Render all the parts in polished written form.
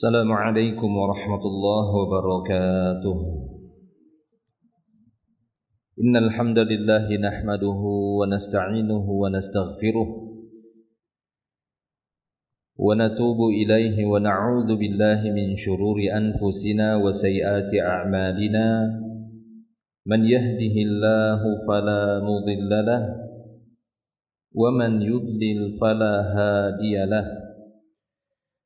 Assalamualaikum warahmatullahi wabarakatuh. Innal hamdalillah nahmaduhu wa nasta'inuhu wa nastaghfiruh wa natubu ilaihi wa na'udzu billahi min shururi anfusina wa sayyiati a'malina. Man yahdihillahu fala mudilla lahu wa man yudlil fala hadiya lahu.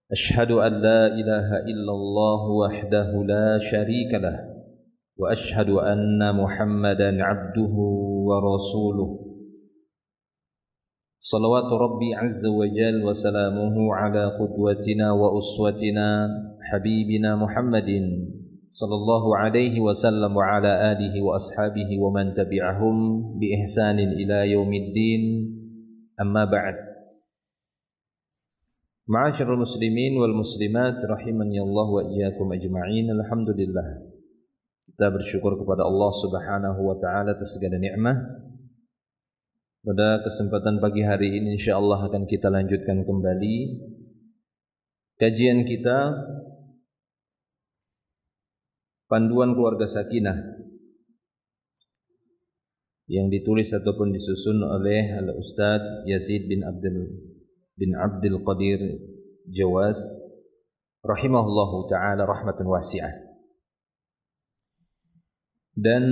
Ashhadu an la ilaha illallah wahdahu la syarika lah wa ashhadu anna Muhammadan abduhu wa rasuluh. Salawatu Rabbi azza wa jalla wa salamuhu ala qudwatina wa uswatina habibina Muhammadin sallallahu alaihi wasallam wa ala alihi wa ashabihi wa man tabi'ahum bi ihsanin ila yaumiddin. Amma ba'd. Ma'asyiral muslimin wal muslimat rahimani Allah wa iyyakum ajma'in. Alhamdulillah, kita bersyukur kepada Allah Subhanahu wa taala atas segala nikmat. Pada kesempatan pagi hari ini insyaallah akan kita lanjutkan kembali kajian kita Panduan Keluarga Sakinah yang ditulis ataupun disusun oleh Al-Ustadz Yazid bin Abdul Qadir Jawaz rahimahullahu ta'ala rahmatan wasi'ah. Dan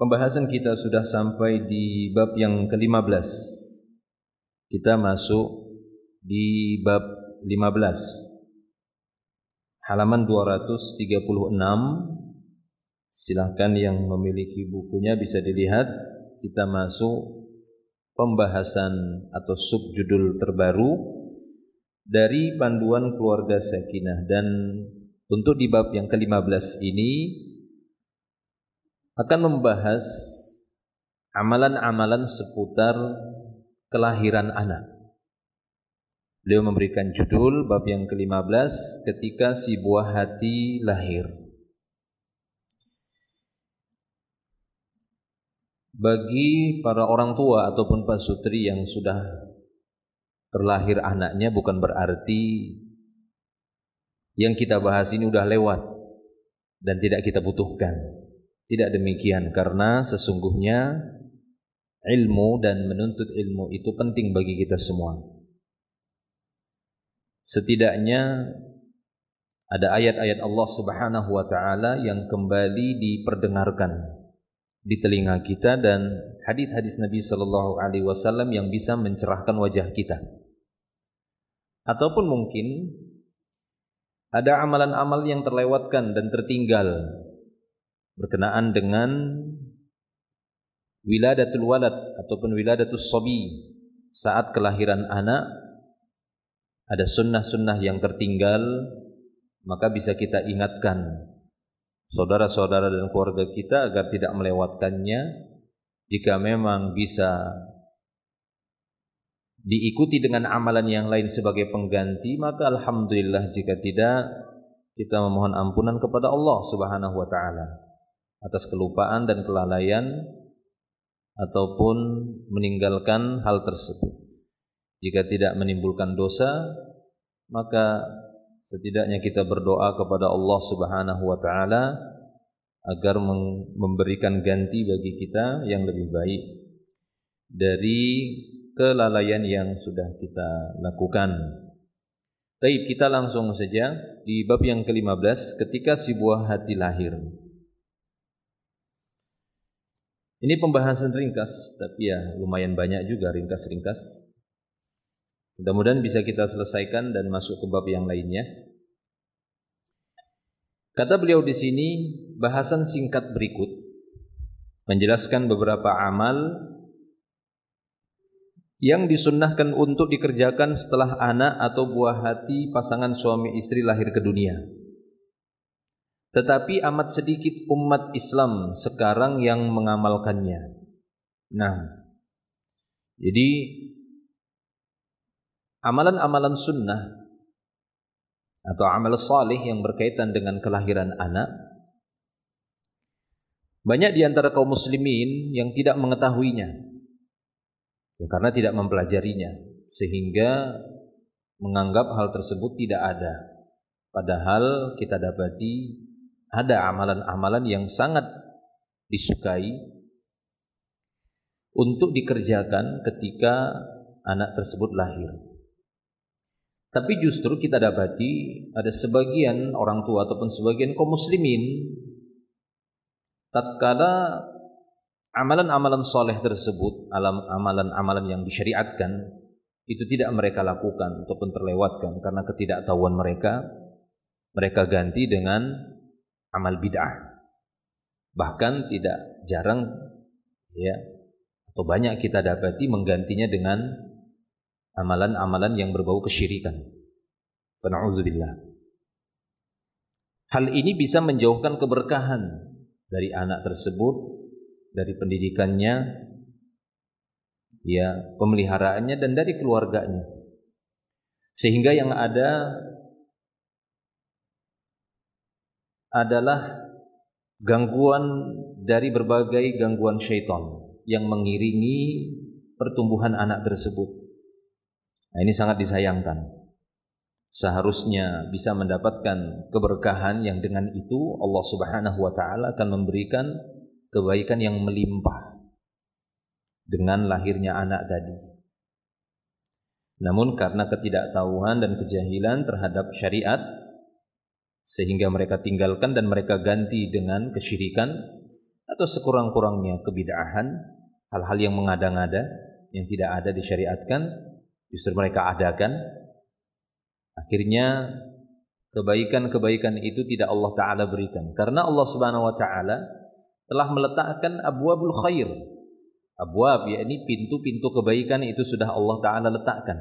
pembahasan kita sudah sampai di bab yang ke-15. Kita masuk di bab 15 halaman 236. Silahkan yang memiliki bukunya bisa dilihat. Kita masuk pembahasan atau subjudul terbaru dari Panduan Keluarga Sakinah, dan untuk di bab yang ke-15 ini akan membahas amalan-amalan seputar kelahiran anak. Beliau memberikan judul bab yang ke-15, ketika si buah hati lahir. Bagi para orang tua ataupun pasutri yang sudah terlahir anaknya, bukan berarti yang kita bahas ini udah lewat dan tidak kita butuhkan. Tidak demikian, karena sesungguhnya ilmu dan menuntut ilmu itu penting bagi kita semua. Setidaknya ada ayat-ayat Allah Subhanahu wa taala yang kembali diperdengarkan di telinga kita, dan hadis-hadis Nabi sallallahu alaihi wasallam yang bisa mencerahkan wajah kita. Ataupun mungkin ada amalan-amal yang terlewatkan dan tertinggal berkenaan dengan wiladatul walad ataupun wiladatus sabi, saat kelahiran anak. Ada sunnah-sunnah yang tertinggal, maka bisa kita ingatkan saudara-saudara dan keluarga kita agar tidak melewatkannya. Jika memang bisa diikuti dengan amalan yang lain sebagai pengganti, maka alhamdulillah. Jika tidak, kita memohon ampunan kepada Allah Subhanahu wa taala atas kelupaan dan kelalaian ataupun meninggalkan hal tersebut. Jika tidak menimbulkan dosa, maka setidaknya kita berdoa kepada Allah Subhanahu wa taala agar memberikan ganti bagi kita yang lebih baik dari kelalaian yang sudah kita lakukan. Baik, kita langsung saja di bab yang ke-15, ketika si buah hati lahir. Ini pembahasan ringkas, tapi ya lumayan banyak juga ringkas-ringkas. Mudah-mudahan bisa kita selesaikan dan masuk ke bab yang lainnya. Kata beliau di sini, bahasan singkat berikut menjelaskan beberapa amal yang disunnahkan untuk dikerjakan setelah anak atau buah hati pasangan suami istri lahir ke dunia. Tetapi amat sedikit umat Islam sekarang yang mengamalkannya. Nah, jadi amalan-amalan sunnah atau amal salih yang berkaitan dengan kelahiran anak, banyak di antara kaum muslimin yang tidak mengetahuinya, ya, karena tidak mempelajarinya, sehingga menganggap hal tersebut tidak ada. Padahal kita dapati ada amalan-amalan yang sangat disukai untuk dikerjakan ketika anak tersebut lahir. Tapi justru kita dapati ada sebagian orang tua ataupun sebagian kaum muslimin tatkala amalan-amalan soleh tersebut, amalan-amalan yang disyariatkan itu tidak mereka lakukan ataupun terlewatkan karena ketidaktahuan mereka ganti dengan amal bid'ah. Bahkan tidak jarang ya atau banyak kita dapati menggantinya dengan amalan-amalan yang berbau kesyirikan. Na'udzubillah. Hal ini bisa menjauhkan keberkahan dari anak tersebut, dari pendidikannya, ya, pemeliharaannya dan dari keluarganya. Sehingga yang ada adalah gangguan dari berbagai gangguan syaitan yang mengiringi pertumbuhan anak tersebut. Nah, ini sangat disayangkan. Seharusnya bisa mendapatkan keberkahan yang dengan itu Allah Subhanahu wa taala akan memberikan kebaikan yang melimpah dengan lahirnya anak tadi. Namun karena ketidaktahuan dan kejahilan terhadap syariat, sehingga mereka tinggalkan dan mereka ganti dengan kesyirikan atau sekurang-kurangnya kebid'ahan, hal-hal yang mengada-ngada yang tidak ada disyariatkan justru mereka adakan. Akhirnya kebaikan-kebaikan itu tidak Allah Ta'ala berikan, karena Allah Subhanahu wa Ta'ala telah meletakkan abwabul khair. Abwab, yakni pintu-pintu kebaikan itu sudah Allah Ta'ala letakkan.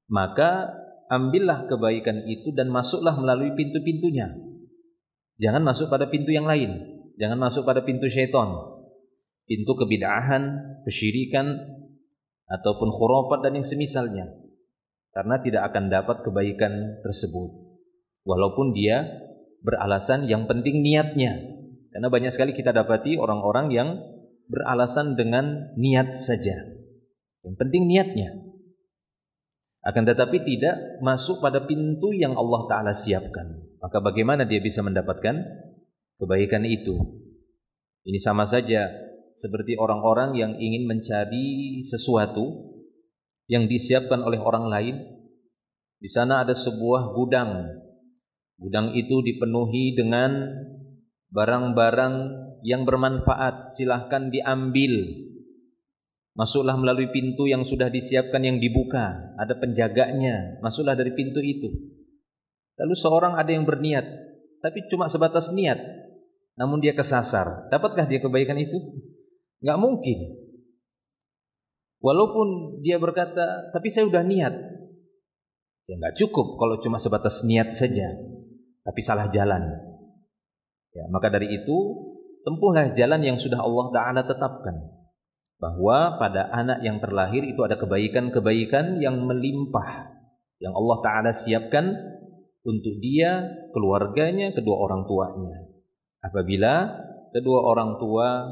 Maka ambillah kebaikan itu dan masuklah melalui pintu-pintunya. Jangan masuk pada pintu yang lain. Jangan masuk pada pintu syaitan, pintu kebid'ahan, kesyirikan, ataupun khurafat dan yang semisalnya. Karena tidak akan dapat kebaikan tersebut, walaupun dia beralasan yang penting niatnya. Karena banyak sekali kita dapati orang-orang yang beralasan dengan niat saja, yang penting niatnya, akan tetapi tidak masuk pada pintu yang Allah Ta'ala siapkan. Maka bagaimana dia bisa mendapatkan kebaikan itu? Ini sama saja seperti orang-orang yang ingin mencari sesuatu yang disiapkan oleh orang lain. Di sana ada sebuah gudang. Gudang itu dipenuhi dengan barang-barang yang bermanfaat. Silahkan diambil. Masuklah melalui pintu yang sudah disiapkan, yang dibuka. Ada penjaganya. Masuklah dari pintu itu. Lalu seorang ada yang berniat, tapi cuma sebatas niat, namun dia kesasar. Dapatkah dia kebaikan itu? Enggak mungkin. Walaupun dia berkata, tapi saya udah niat. Ya enggak cukup kalau cuma sebatas niat saja, tapi salah jalan. Ya, maka dari itu, tempuhlah jalan yang sudah Allah Ta'ala tetapkan. Bahwa pada anak yang terlahir itu ada kebaikan-kebaikan yang melimpah, yang Allah Ta'ala siapkan untuk dia, keluarganya, kedua orang tuanya. Apabila kedua orang tua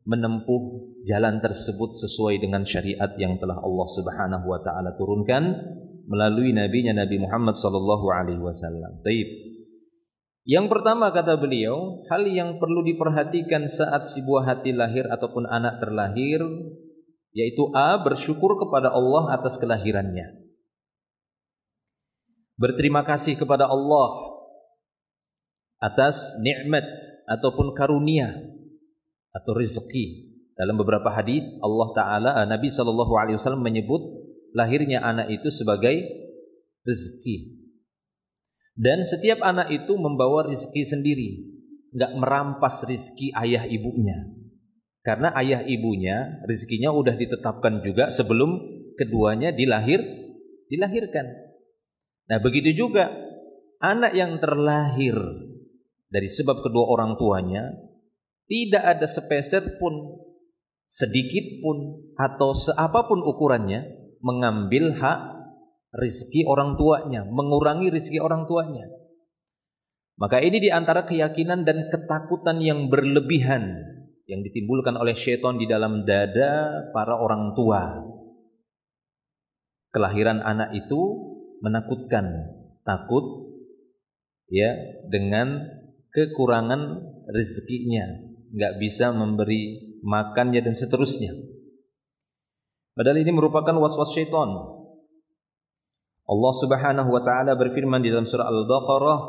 menempuh jalan tersebut sesuai dengan syariat yang telah Allah Subhanahu wa taala turunkan melalui nabinya Nabi Muhammad sallallahu alaihi wasallam. Baik. Yang pertama kata beliau, hal yang perlu diperhatikan saat si buah hati lahir ataupun anak terlahir, yaitu A, bersyukur kepada Allah atas kelahirannya. Berterima kasih kepada Allah atas nikmat ataupun karunia atau rezeki. Dalam beberapa hadis Allah Ta'ala, Nabi SAW menyebut lahirnya anak itu sebagai rezeki. Dan setiap anak itu membawa rezeki sendiri, nggak merampas rezeki ayah ibunya. Karena ayah ibunya rezekinya udah ditetapkan juga sebelum keduanya dilahirkan. Nah begitu juga anak yang terlahir dari sebab kedua orang tuanya, tidak ada sepeser pun, sedikit pun, atau seapapun ukurannya mengambil hak rezeki orang tuanya, mengurangi rezeki orang tuanya. Maka ini diantara keyakinan dan ketakutan yang berlebihan yang ditimbulkan oleh syaitan di dalam dada para orang tua. Kelahiran anak itu menakutkan, takut ya, dengan kekurangan rezekinya, nggak bisa memberi makannya dan seterusnya. Padahal ini merupakan waswas syaitan. Allah Subhanahu wa taala berfirman di dalam surah Al-Baqarah,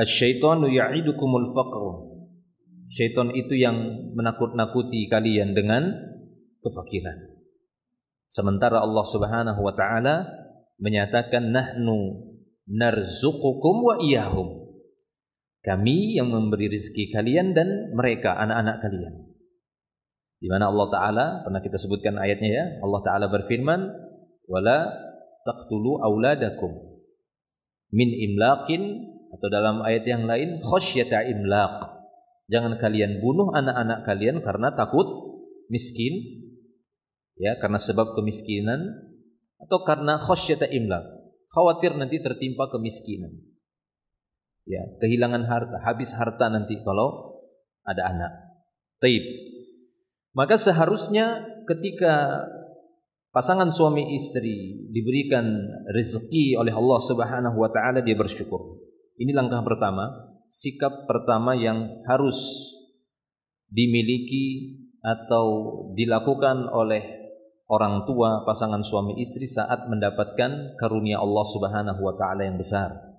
"Asy-syaitanu ya'idukumul faqr." Syaitan itu yang menakut-nakuti kalian dengan kefakiran. Sementara Allah Subhanahu wa taala menyatakan, "Nahnu narzuqukum wa iyyahum." Kami yang memberi rezeki kalian dan mereka, anak-anak kalian. Di mana Allah Ta'ala, pernah kita sebutkan ayatnya ya, Allah Ta'ala berfirman, "Wala taqtulu auladakum min imlaqin," atau dalam ayat yang lain, "khasyata imlaq." Jangan kalian bunuh anak-anak kalian karena takut miskin, ya, karena sebab kemiskinan, atau karena khasyata imlaq, khawatir nanti tertimpa kemiskinan. Ya, kehilangan harta, habis harta nanti kalau ada anak. Taib. Maka seharusnya ketika pasangan suami istri diberikan rezeki oleh Allah Subhanahu wa taala, dia bersyukur. Ini langkah pertama, sikap pertama yang harus dimiliki atau dilakukan oleh orang tua pasangan suami istri saat mendapatkan karunia Allah Subhanahu wa taala yang besar.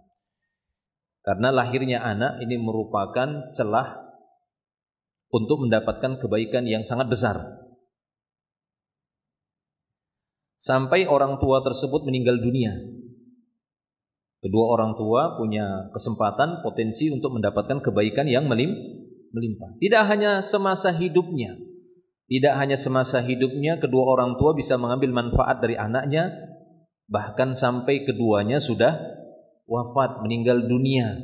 Karena lahirnya anak ini merupakan celah untuk mendapatkan kebaikan yang sangat besar. Sampai orang tua tersebut meninggal dunia, kedua orang tua punya kesempatan, potensi untuk mendapatkan kebaikan yang melimpah. Tidak hanya semasa hidupnya, kedua orang tua bisa mengambil manfaat dari anaknya, bahkan sampai keduanya sudah wafat, meninggal dunia.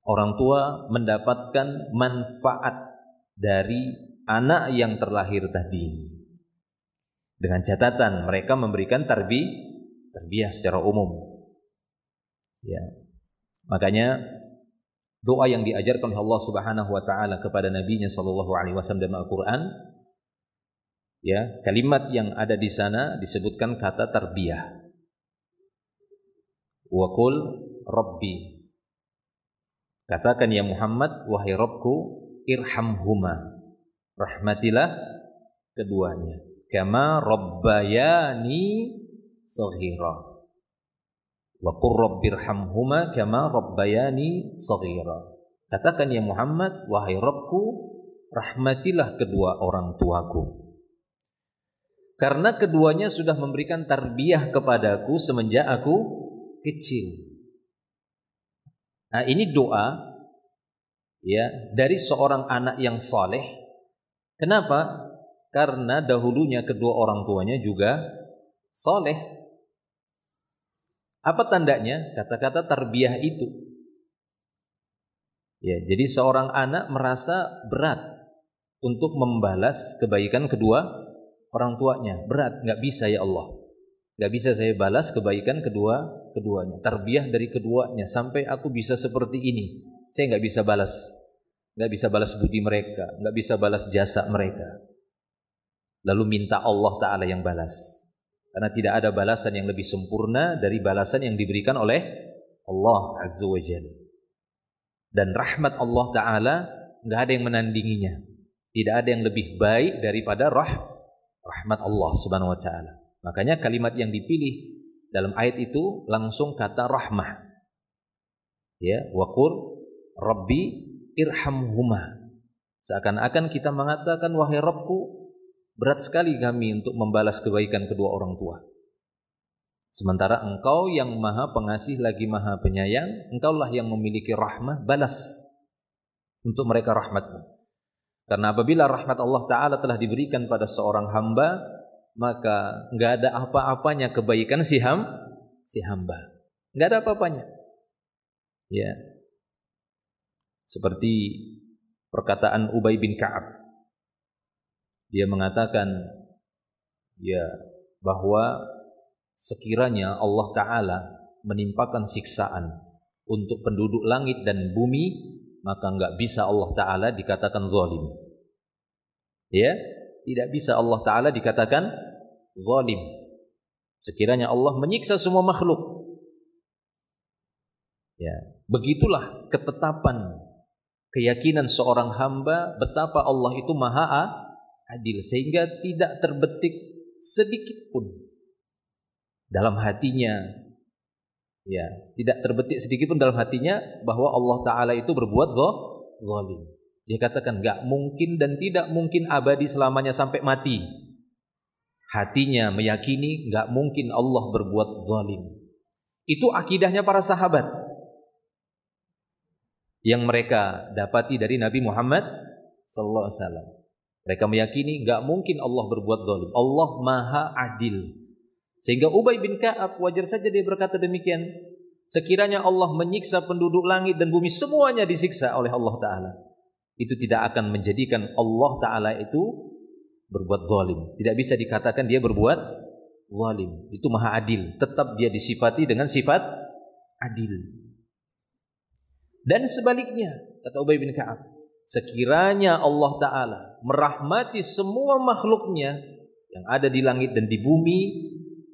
Orang tua mendapatkan manfaat dari anak yang terlahir tadi. Dengan catatan mereka memberikan tarbiyah secara umum. Ya. Makanya doa yang diajarkan oleh Allah Subhanahu wa taala kepada nabinya sallallahu alaihi wasallam dalam Al-Qur'an, ya, kalimat yang ada di sana disebutkan kata tarbiyah. Wa qul rabbi, katakan ya Muhammad, wahai Rabbku, irhamhuma, rahmatilah keduanya, kama rabbayani shaghira. Wa qur rabbirhamhuma kama rabbayani shaghira. Katakan ya Muhammad, wahai Rabbku, rahmatilah kedua orang tuaku, karena keduanya sudah memberikan tarbiyah kepadaku semenjak aku kecil. Nah, ini doa, ya, dari seorang anak yang saleh. Kenapa? Karena dahulunya kedua orang tuanya juga saleh. Apa tandanya kata-kata tarbiyah itu? Ya, jadi seorang anak merasa berat untuk membalas kebaikan kedua orang tuanya. Berat, nggak bisa ya Allah, nggak bisa saya balas kebaikan keduanya, tarbiyah dari keduanya sampai aku bisa seperti ini. Saya nggak bisa balas budi mereka, nggak bisa balas jasa mereka. Lalu minta Allah Ta'ala yang balas, karena tidak ada balasan yang lebih sempurna dari balasan yang diberikan oleh Allah Azza wa Jalla. Dan rahmat Allah Ta'ala nggak ada yang menandinginya. Tidak ada yang lebih baik daripada rahmat Allah Subhanahu wa Ta'ala. Makanya kalimat yang dipilih dalam ayat itu langsung kata rahmah. Ya, wa qur rabbi irhamhuma. Seakan-akan kita mengatakan, wahai Rabbku, berat sekali kami untuk membalas kebaikan kedua orang tua. Sementara Engkau yang Maha Pengasih lagi Maha Penyayang, Engkaulah yang memiliki rahmah, balas untuk mereka rahmat-Mu. Karena apabila rahmat Allah Ta'ala telah diberikan pada seorang hamba, maka nggak ada apa-apanya kebaikan si hamba, nggak ada apa-apanya. Ya, seperti perkataan Ubay bin Ka'ab, dia mengatakan, ya, bahwa sekiranya Allah Ta'ala menimpakan siksaan untuk penduduk langit dan bumi, maka nggak bisa Allah Ta'ala dikatakan zalim. Ya, tidak bisa Allah Ta'ala dikatakan zalim. Sekiranya Allah menyiksa semua makhluk, Ya, begitulah ketetapan keyakinan seorang hamba betapa Allah itu maha adil, sehingga tidak terbetik sedikit pun dalam hatinya, ya, tidak terbetik sedikit pun dalam hatinya bahwa Allah Ta'ala itu berbuat zalim. Dia katakan gak mungkin dan tidak mungkin abadi selamanya sampai mati. Hatinya meyakini gak mungkin Allah berbuat zalim. Itu akidahnya para sahabat yang mereka dapati dari Nabi Muhammad SAW. Mereka meyakini gak mungkin Allah berbuat zalim. Allah maha adil. Sehingga Ubay bin Ka'ab wajar saja dia berkata demikian. Sekiranya Allah menyiksa penduduk langit dan bumi, semuanya disiksa oleh Allah Ta'ala, itu tidak akan menjadikan Allah Ta'ala itu berbuat zalim. Tidak bisa dikatakan dia berbuat zalim. Itu maha adil. Tetap dia disifati dengan sifat adil. Dan sebaliknya, kata Ubay bin Ka'ab, sekiranya Allah Ta'ala merahmati semua makhluknya yang ada di langit dan di bumi,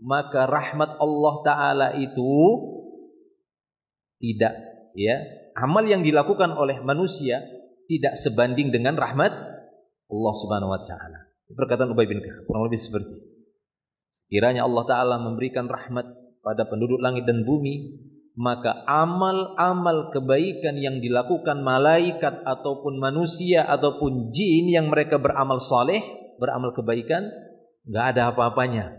maka rahmat Allah Ta'ala itu tidak, ya, amal yang dilakukan oleh manusia tidak sebanding dengan rahmat Allah Subhanahu wa Ta'ala. Perkataan Ubay bin Ka'ab kurang lebih seperti itu. Sekiranya Allah Ta'ala memberikan rahmat pada penduduk langit dan bumi, maka amal-amal kebaikan yang dilakukan malaikat ataupun manusia ataupun jin yang mereka beramal saleh, beramal kebaikan, gak ada apa-apanya,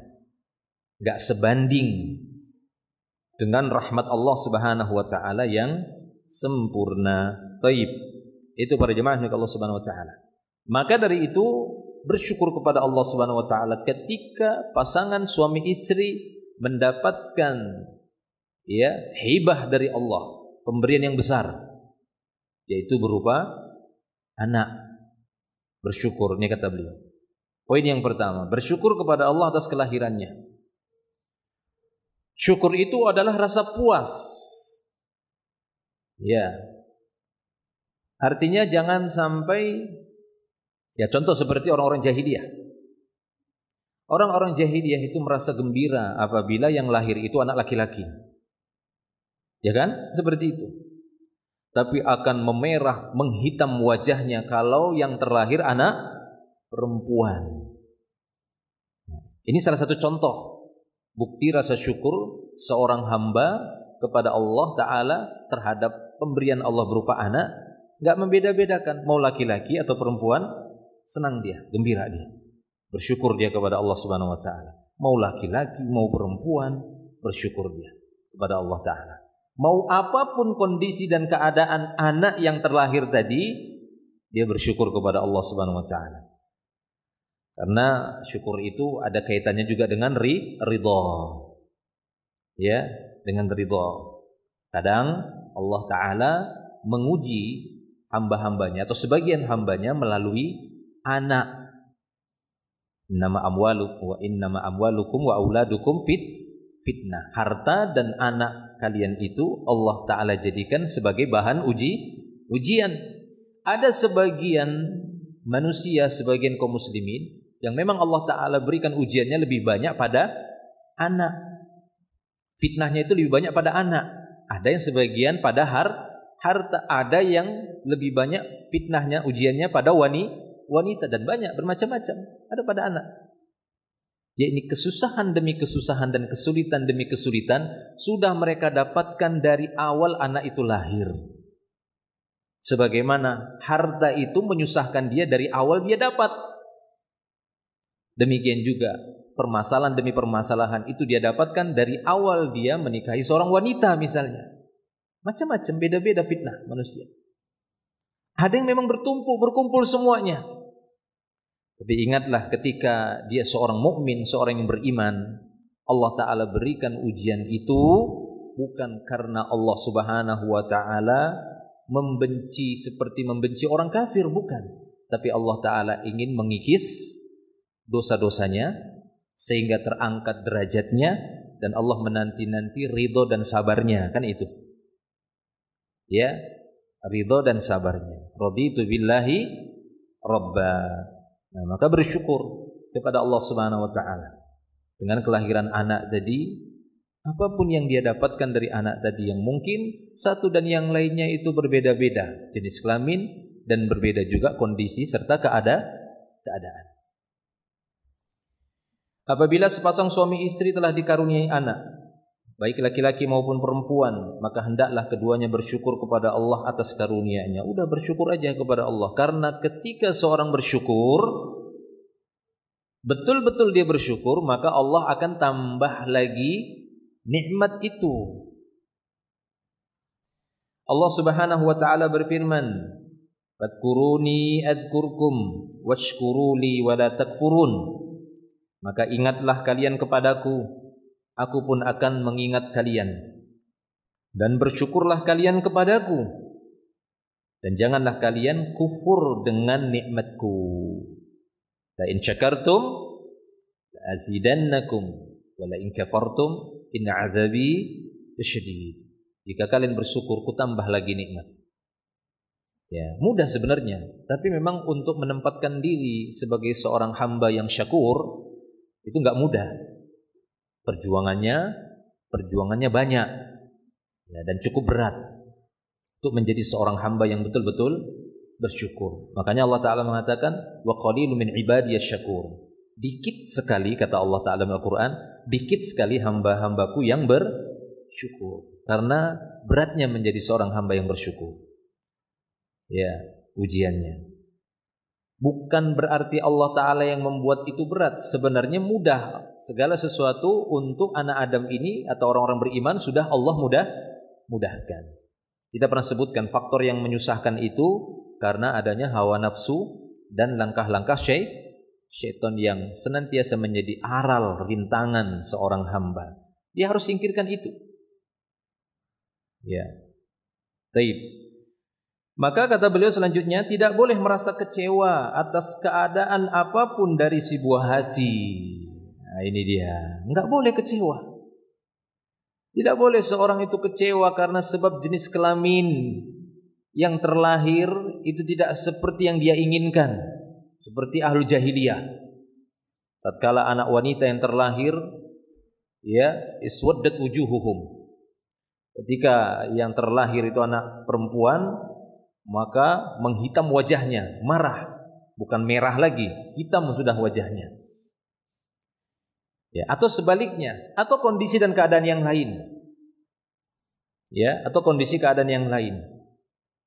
gak sebanding dengan rahmat Allah Subhanahu wa Ta'ala yang sempurna. Taib. Itu para jemaah milik Allah Subhanahu wa Ta'ala. Maka dari itu bersyukur kepada Allah Subhanahu wa Ta'ala ketika pasangan suami istri mendapatkan, ya, hibah dari Allah, pemberian yang besar, yaitu berupa anak. Bersyukur, ini kata beliau. Poin yang pertama, bersyukur kepada Allah atas kelahirannya. Syukur itu adalah rasa puas. Ya. Artinya jangan sampai, ya, contoh seperti orang-orang jahiliyah. Orang-orang jahiliyah itu merasa gembira apabila yang lahir itu anak laki-laki. Ya kan? Seperti itu. Tapi akan memerah, menghitam wajahnya kalau yang terlahir anak perempuan. Ini salah satu contoh bukti rasa syukur seorang hamba kepada Allah Ta'ala terhadap pemberian Allah berupa anak. Gak membeda-bedakan mau laki-laki atau perempuan, senang dia, gembira dia, bersyukur dia kepada Allah Subhanahu wa Ta'ala. Mau laki-laki, mau perempuan, bersyukur dia kepada Allah Ta'ala. Mau apapun kondisi dan keadaan anak yang terlahir tadi, dia bersyukur kepada Allah Subhanahu wa Ta'ala. Karena syukur itu ada kaitannya juga dengan ridha. Ya, dengan ridha. Kadang Allah Ta'ala menguji hamba-hambanya atau sebagian hambanya melalui anak. Innama amwalukum wa auladukum fitnah. Harta dan anak kalian itu Allah Ta'ala jadikan sebagai bahan ujian. Ada sebagian manusia, sebagian kaum muslimin yang memang Allah Ta'ala berikan ujiannya lebih banyak pada anak. Fitnahnya itu lebih banyak pada anak. Ada yang sebagian pada harta. Ada yang lebih banyak fitnahnya, ujiannya pada wanita. Dan banyak, bermacam-macam. Ada pada anak. Ya, ini kesusahan demi kesusahan dan kesulitan demi kesulitan sudah mereka dapatkan dari awal anak itu lahir. Sebagaimana harta itu menyusahkan dia dari awal dia dapat. Demikian juga permasalahan demi permasalahan itu dia dapatkan dari awal dia menikahi seorang wanita misalnya. Macam-macam, beda-beda fitnah manusia. Ada yang memang berkumpul semuanya. Tapi ingatlah ketika dia seorang mukmin, seorang yang beriman, Allah Ta'ala berikan ujian itu bukan karena Allah Subhanahu wa Ta'ala membenci seperti membenci orang kafir, bukan. Tapi Allah Ta'ala ingin mengikis dosa-dosanya sehingga terangkat derajatnya dan Allah menanti-nanti ridho dan sabarnya, kan itu. Ya, ridho dan sabarnya. Raditu billahi rabba. Nah, maka bersyukur kepada Allah Subhanahu wa Ta'ala dengan kelahiran anak tadi. Apapun yang dia dapatkan dari anak tadi, yang mungkin satu dan yang lainnya itu berbeda-beda jenis kelamin dan berbeda juga kondisi serta keadaan. Apabila sepasang suami istri telah dikaruniai anak, baik laki-laki maupun perempuan, maka hendaklah keduanya bersyukur kepada Allah atas karunia-Nya. Udah bersyukur aja kepada Allah, karena ketika seorang bersyukur, betul-betul dia bersyukur, maka Allah akan tambah lagi nikmat itu. Allah Subhanahu wa taala berfirman, "Fadhkuruni adzkurkum washkuruli wa la takfurun." Maka ingatlah kalian kepadaku, aku pun akan mengingat kalian, dan bersyukurlah kalian kepadaku, dan janganlah kalian kufur dengan nikmatku. La in syakartum la azidannakum wa la in kafartum inna azabi lasyadid. Jika kalian bersyukur, ku tambah lagi nikmat. Ya, mudah sebenarnya, tapi memang untuk menempatkan diri sebagai seorang hamba yang syakur itu enggak mudah. Perjuangannya banyak, ya, dan cukup berat untuk menjadi seorang hamba yang betul-betul bersyukur. Makanya Allah Ta'ala mengatakan, wa qalilun min ibadiyasy syakur. Dikit sekali, kata Allah Ta'ala dalam Al-Quran, dikit sekali hamba-hambaku yang bersyukur. Karena beratnya menjadi seorang hamba yang bersyukur. Ya, ujiannya. Bukan berarti Allah Ta'ala yang membuat itu berat. Sebenarnya mudah. Segala sesuatu untuk anak Adam ini atau orang-orang beriman sudah Allah mudahkan. Kita pernah sebutkan faktor yang menyusahkan itu karena adanya hawa nafsu dan langkah-langkah syaitan yang senantiasa menjadi aral rintangan seorang hamba. Dia harus singkirkan itu. Ya. Taib. Maka kata beliau selanjutnya, tidak boleh merasa kecewa atas keadaan apapun dari si buah hati. Nah, ini dia. Enggak boleh kecewa. Tidak boleh seorang itu kecewa karena sebab jenis kelamin yang terlahir itu tidak seperti yang dia inginkan. Seperti ahlu jahiliyah. Tatkala anak wanita yang terlahir, ya, iswaddat wujuhuhum. Ketika yang terlahir itu anak perempuan, maka menghitam wajahnya, marah, bukan merah lagi, hitam sudah wajahnya. Ya, atau sebaliknya, atau kondisi dan keadaan yang lain. Ya, atau kondisi keadaan yang lain.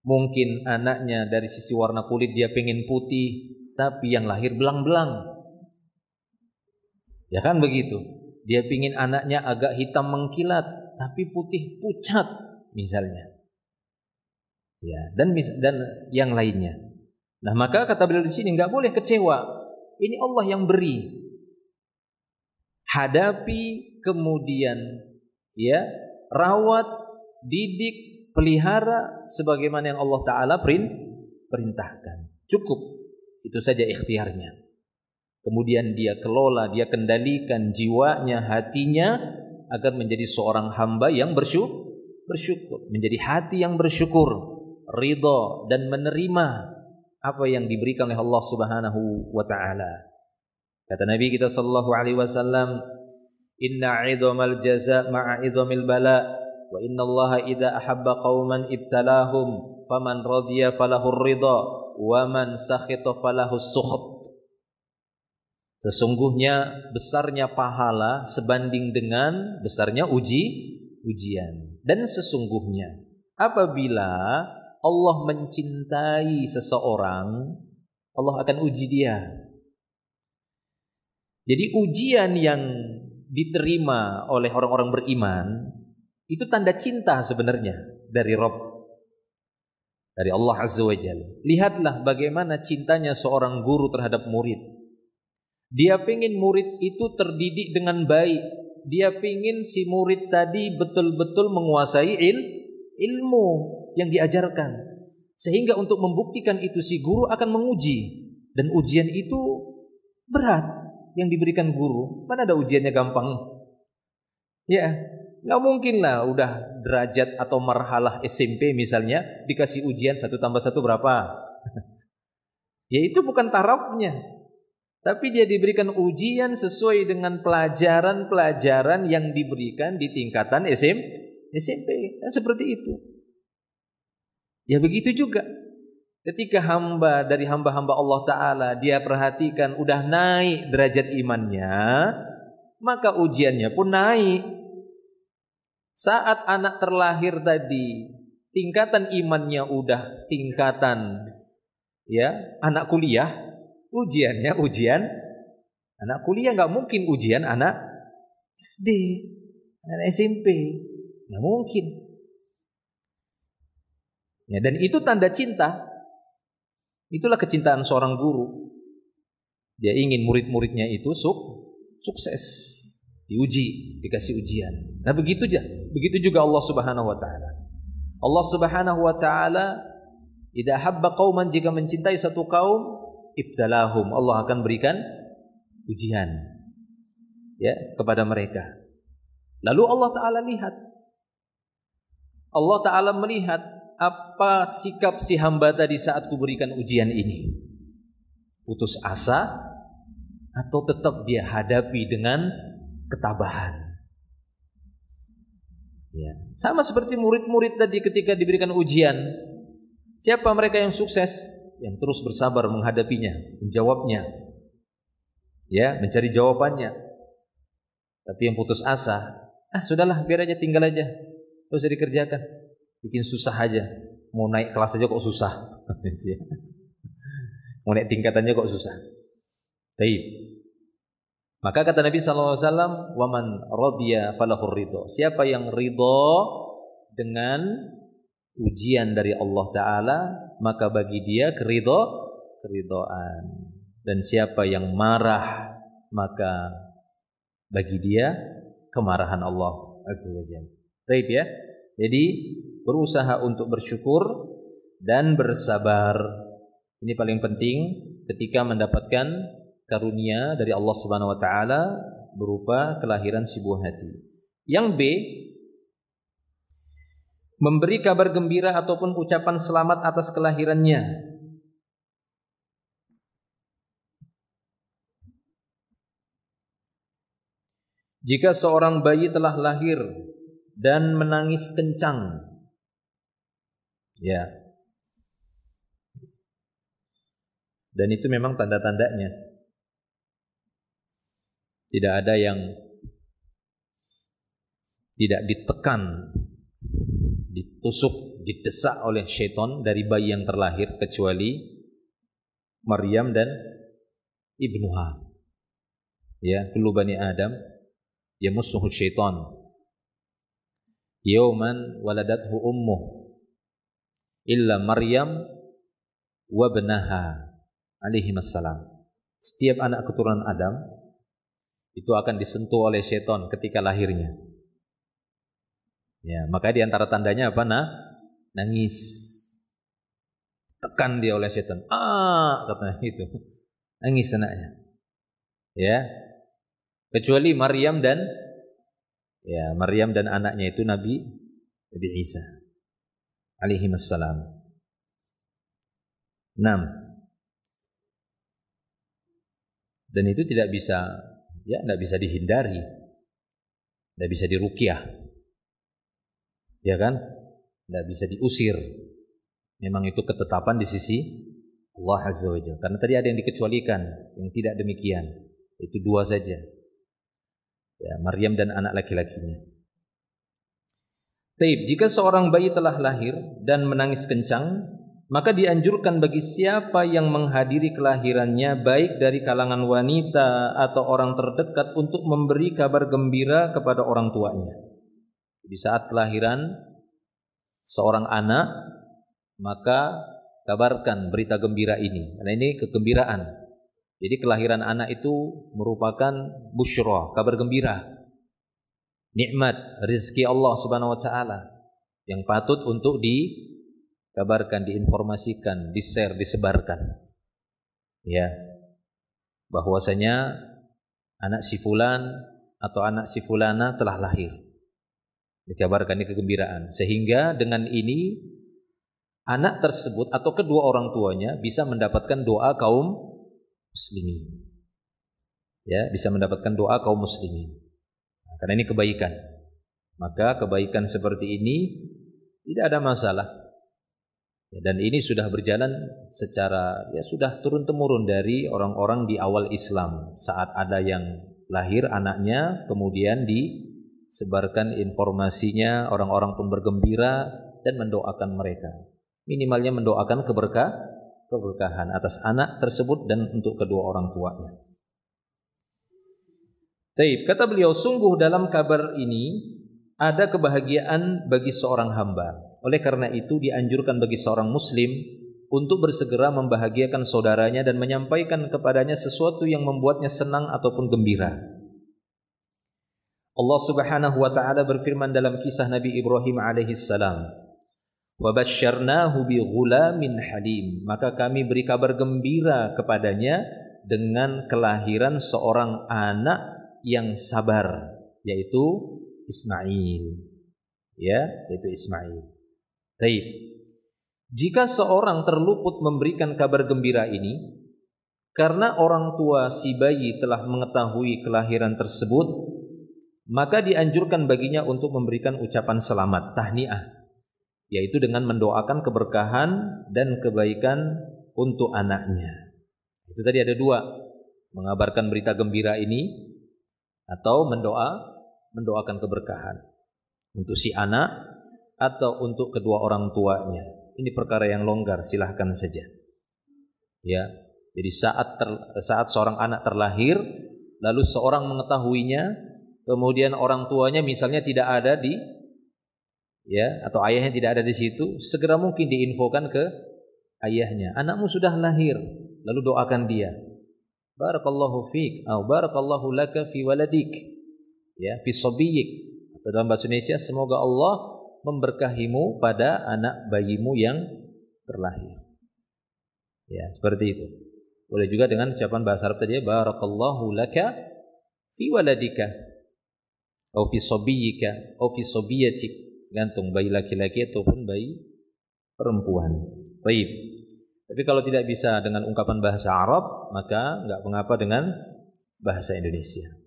Mungkin anaknya dari sisi warna kulit dia pengen putih, tapi yang lahir belang-belang. Ya kan begitu. Dia pingin anaknya agak hitam mengkilat, tapi putih pucat misalnya. Ya, dan yang lainnya. Nah, maka kata beliau di sini enggak boleh kecewa. Ini Allah yang beri. Hadapi, kemudian ya, rawat, didik, pelihara sebagaimana yang Allah Ta'ala perintahkan. Cukup. Itu saja ikhtiarnya. Kemudian dia kelola, dia kendalikan jiwanya, hatinya agar menjadi seorang hamba yang bersyukur. Menjadi hati yang bersyukur, ridha dan menerima apa yang diberikan oleh Allah Subhanahu wa taala. Kata Nabi kita sallallahu alaihi wasallam, "Inna 'idhamal jazaa' ma'a 'idhamil bala, wa inna Allah idza ahabba qauman ibtalahum, faman radiya falahur ridha, wa man sakhita falahus sukht." Sesungguhnya besarnya pahala sebanding dengan besarnya ujian. Dan sesungguhnya apabila Allah mencintai seseorang, Allah akan uji dia. Jadi ujian yang diterima oleh orang-orang beriman itu tanda cinta sebenarnya dari Rabb, dari Allah Azza wa Jalla. Lihatlah bagaimana cintanya seorang guru terhadap murid. Dia pengen murid itu terdidik dengan baik. Dia pengen si murid tadi betul-betul menguasai ilmu yang diajarkan. Sehingga untuk membuktikan itu si guru akan menguji. Dan ujian itu berat yang diberikan guru. Mana ada ujiannya gampang? Ya, nggak mungkin lah udah derajat atau marhalah SMP misalnya dikasih ujian 1 tambah 1 berapa? Ya itu bukan tarafnya. Tapi dia diberikan ujian sesuai dengan pelajaran-pelajaran yang diberikan di tingkatan SMP. Dan seperti itu. Ya begitu juga. Ketika hamba dari hamba-hamba Allah Ta'ala, dia perhatikan udah naik derajat imannya, maka ujiannya pun naik. Saat anak terlahir tadi, tingkatan imannya udah tingkatan anak kuliah, ujiannya ujian anak kuliah, nggak mungkin ujian anak SD, anak SMP, nggak mungkin. Ya, dan itu tanda cinta. Itulah kecintaan seorang guru. Dia ingin murid-muridnya itu sukses, diuji, dikasih ujian. Nah begitu juga Allah Subhanahu wa taala. Allah Subhanahu wa taala idza habba qauman, jika mencintai satu kaum, ibtalahum, Allah akan berikan ujian kepada mereka. Lalu Allah taala melihat apa sikap si hamba tadi saat kuberikan ujian ini. Putus asa atau tetap dia hadapi dengan ketabahan. Ya. Sama seperti murid-murid tadi ketika diberikan ujian. Siapa mereka yang sukses? Yang terus bersabar menghadapinya, menjawabnya. Ya, mencari jawabannya. Tapi yang putus asa, sudahlah, biar aja, tinggal aja. Enggak usah dikerjakan. Bikin susah aja. Mau naik kelas aja kok susah. Mau naik tingkatannya kok susah. Taib. Maka kata Nabi SAW, waman radiya falahur ridho. Siapa yang ridho dengan ujian dari Allah Ta'ala, maka bagi dia keridhaan. Dan siapa yang marah, maka bagi dia kemarahan Allah Azza wa Jalla. Taib ya. Jadi berusaha untuk bersyukur dan bersabar. Ini paling penting ketika mendapatkan karunia dari Allah Subhanahu wa taala berupa kelahiran si buah hati. Yang B, memberi kabar gembira ataupun ucapan selamat atas kelahirannya. Jika seorang bayi telah lahir dan menangis kencang, dan itu memang tanda-tandanya. Tidak ada yang tidak ditekan, ditusuk, didesak oleh syaitan dari bayi yang terlahir kecuali Maryam dan ibnuha. Kullu bani Adam yamussuhu syaitan yauman waladathu ummuh illa Maryam wa ibnaha alaihi wassalam. Setiap anak keturunan Adam itu akan disentuh oleh syaitan ketika lahirnya. Maka di antara tandanya apa? Nangis. Tekan dia oleh syaitan. Katanya itu. Nangis anaknya. Kecuali Maryam dan anaknya itu Nabi Isa alaihi wassalam. 6. Dan itu tidak bisa dihindari. Tidak bisa diruqyah. Tidak bisa diusir. Memang itu ketetapan di sisi Allah Azza wa Jalla. Karena tadi ada yang dikecualikan, yang tidak demikian. Itu 2 saja. Maryam dan anak laki-lakinya. Taib, jika seorang bayi telah lahir dan menangis kencang, maka dianjurkan bagi siapa yang menghadiri kelahirannya, baik dari kalangan wanita atau orang terdekat, untuk memberi kabar gembira kepada orang tuanya. Di saat kelahiran seorang anak, maka kabarkan berita gembira ini. Karena ini kegembiraan. Jadi kelahiran anak itu merupakan busyra, kabar gembira. Nikmat, rezeki Allah Subhanahu wa taala yang patut untuk dikabarkan, diinformasikan, di-share, disebarkan. Bahwasanya anak si fulan atau anak si fulana telah lahir. Dikabarkan, ini kegembiraan. Sehingga dengan ini anak tersebut atau kedua orang tuanya bisa mendapatkan doa kaum muslimin. Ya, bisa mendapatkan doa kaum muslimin. Nah, karena ini kebaikan. Maka kebaikan seperti ini tidak ada masalah. Ya, dan ini sudah berjalan secara sudah turun temurun dari orang-orang di awal Islam. Saat ada yang lahir anaknya, kemudian disebarkan informasinya, orang-orang pun bergembira dan mendoakan mereka. Minimalnya mendoakan keberkahan atas anak tersebut dan untuk kedua orang tuanya. Taib, kata beliau, sungguh dalam kabar ini ada kebahagiaan bagi seorang hamba. Oleh karena itu dianjurkan bagi seorang muslim untuk bersegera membahagiakan saudaranya dan menyampaikan kepadanya sesuatu yang membuatnya senang ataupun gembira. Allah Subhanahu wa taala berfirman dalam kisah Nabi Ibrahim alaihi salam, "Wabasyarnahu bighulamin halim." Maka kami beri kabar gembira kepadanya dengan kelahiran seorang anak yang sabar, yaitu Ismail. Ya, yaitu Ismail. Baik. Jika seorang terluput memberikan kabar gembira ini karena orang tua si bayi telah mengetahui kelahiran tersebut, maka dianjurkan baginya untuk memberikan ucapan selamat, tahniah, yaitu dengan mendoakan keberkahan dan kebaikan untuk anaknya. Itu tadi ada dua, mengabarkan berita gembira ini atau mendoakan keberkahan untuk si anak atau untuk kedua orang tuanya. Ini perkara yang longgar, silahkan saja. Ya, jadi saat seorang anak terlahir, lalu seorang mengetahuinya, kemudian orang tuanya misalnya tidak ada atau ayahnya tidak ada di situ, segera mungkin diinfokan ke ayahnya, anakmu sudah lahir, lalu doakan dia. Barakallahu fiik atau barakallahu laka fi waladik, ya, fi sabiyik, atau dalam bahasa Indonesia, semoga Allah memberkahimu pada anak bayimu yang terlahir. Ya, seperti itu. Boleh juga dengan ucapan bahasa Arab tadi, barakallahu laka fi waladika atau fi sabiyika atau fi sabiyatik, gantung bayi laki-laki ataupun bayi perempuan. Baik. Tapi kalau tidak bisa dengan ungkapan bahasa Arab, maka enggak mengapa dengan bahasa Indonesia.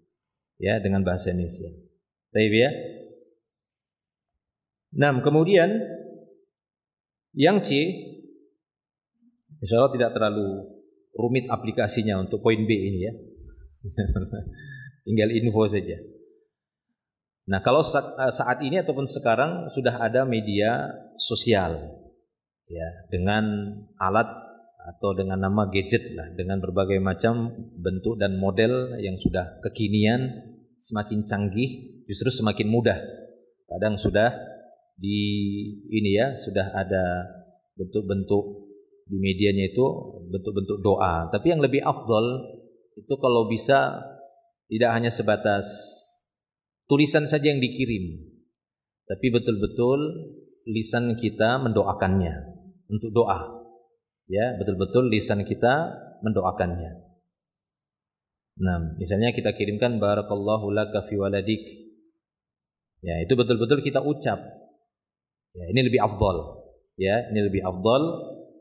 Ya, dengan bahasa Indonesia. Baik ya. Nah, kemudian yang C, insyaallah tidak terlalu rumit aplikasinya untuk poin B ini ya. Tinggal info saja. Nah, kalau saat ini ataupun sekarang sudah ada media sosial, ya, dengan alat atau dengan nama gadget lah, dengan berbagai macam bentuk dan model yang sudah kekinian, semakin canggih, justru semakin mudah. Kadang sudah sudah ada bentuk-bentuk di medianya itu bentuk-bentuk doa. Tapi yang lebih afdol itu kalau bisa tidak hanya sebatas tulisan saja yang dikirim, tapi betul-betul lisan kita mendoakannya untuk doa. Ya, betul-betul lisan kita mendoakannya. Nah, misalnya kita kirimkan barakallahu laka fi waladik. Ya, itu betul-betul kita ucap. Ya, ini lebih afdal. Ya, ini lebih afdal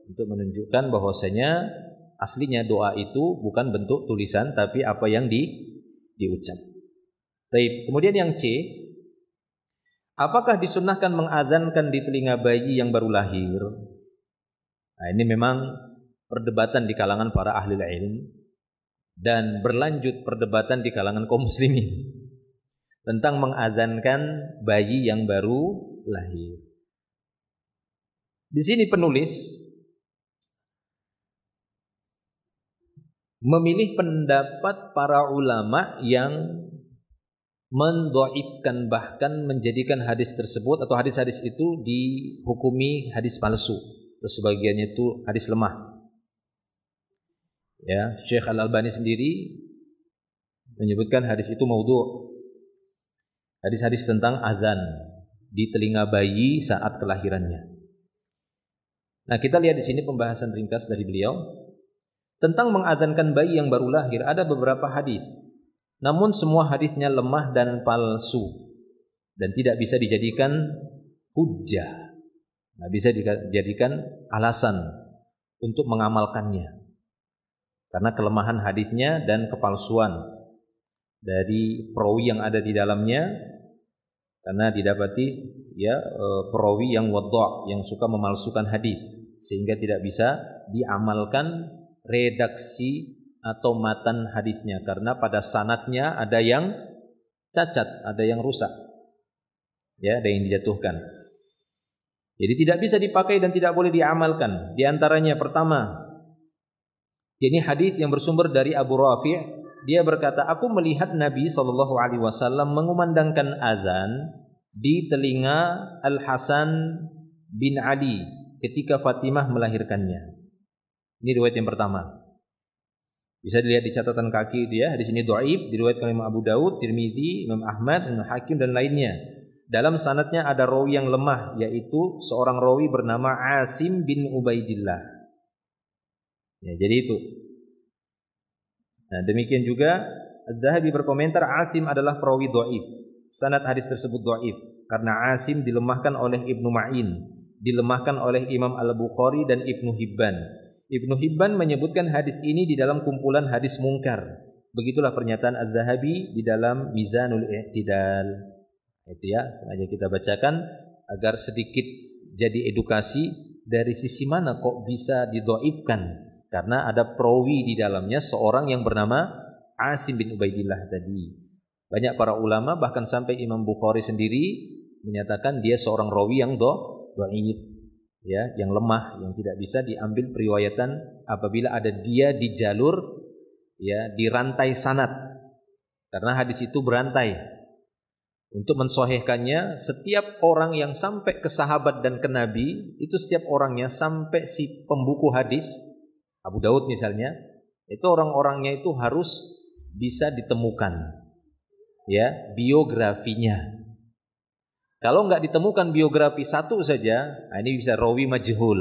untuk menunjukkan bahwasanya aslinya doa itu bukan bentuk tulisan tapi apa yang diucap. Baik, kemudian yang C, apakah disunnahkan mengadzankan di telinga bayi yang baru lahir? Nah, ini memang perdebatan di kalangan para ahli ilmu dan berlanjut perdebatan di kalangan kaum muslimin tentang mengadzankan bayi yang baru lahir. Di sini penulis memilih pendapat para ulama yang mendhaifkan, bahkan menjadikan hadis tersebut atau hadis-hadis itu dihukumi hadis palsu, atau sebagiannya itu hadis lemah. Ya, Syekh Al-Albani sendiri menyebutkan hadis itu maudhu'. Hadis-hadis tentang azan di telinga bayi saat kelahirannya. Nah, kita lihat di sini pembahasan ringkas dari beliau tentang mengadzankan bayi yang baru lahir. Ada beberapa hadis, namun semua hadisnya lemah dan palsu dan tidak bisa dijadikan hujjah, tidak bisa dijadikan alasan untuk mengamalkannya karena kelemahan hadisnya dan kepalsuan dari perawi yang ada di dalamnya, karena didapati ya perawi yang wadha', yang suka memalsukan hadis, sehingga tidak bisa diamalkan redaksi atau matan hadisnya, karena pada sanadnya ada yang cacat, ada yang rusak, ya, ada yang dijatuhkan. Jadi tidak bisa dipakai dan tidak boleh diamalkan. Di antaranya pertama, ini hadis yang bersumber dari Abu Rafi'. Dia berkata, aku melihat Nabi SAW mengumandangkan azan di telinga Al-Hasan bin Ali ketika Fatimah melahirkannya. Ini riwayat yang pertama. Bisa dilihat di catatan kaki itu ya. Hadis ini dhaif, diriwayatkan Imam Abu Daud, Tirmidzi, Imam Ahmad, Imam Hakim dan lainnya. Dalam sanadnya ada rawi yang lemah, yaitu seorang rawi bernama Asim bin Ubaidillah. Ya, jadi itu. Nah, demikian juga Az-Zahabi berkomentar Asim adalah perawi dhaif. Sanad hadis tersebut dhaif karena Asim dilemahkan oleh Ibnu Ma'in, dilemahkan oleh Imam Al-Bukhari dan Ibnu Hibban. Ibnu Hibban menyebutkan hadis ini di dalam kumpulan hadis mungkar. Begitulah pernyataan Az-Zahabi di dalam Mizanul I'tidal. Itu ya, sengaja kita bacakan agar sedikit jadi edukasi dari sisi mana kok bisa didhaifkan, karena ada perawi di dalamnya seorang yang bernama Asim bin Ubaidillah tadi. Banyak para ulama bahkan sampai Imam Bukhari sendiri menyatakan dia seorang rawi yang dhaif, ya, yang lemah, yang tidak bisa diambil periwayatan apabila ada dia di jalur, ya, di rantai sanad, karena hadis itu berantai. Untuk mensahihkannya, setiap orang yang sampai ke sahabat dan ke Nabi, itu setiap orangnya sampai si pembuku hadis, Abu Daud misalnya, itu orang-orangnya itu harus bisa ditemukan, ya, biografinya. Kalau nggak ditemukan biografi satu saja, nah ini bisa rawi majhul.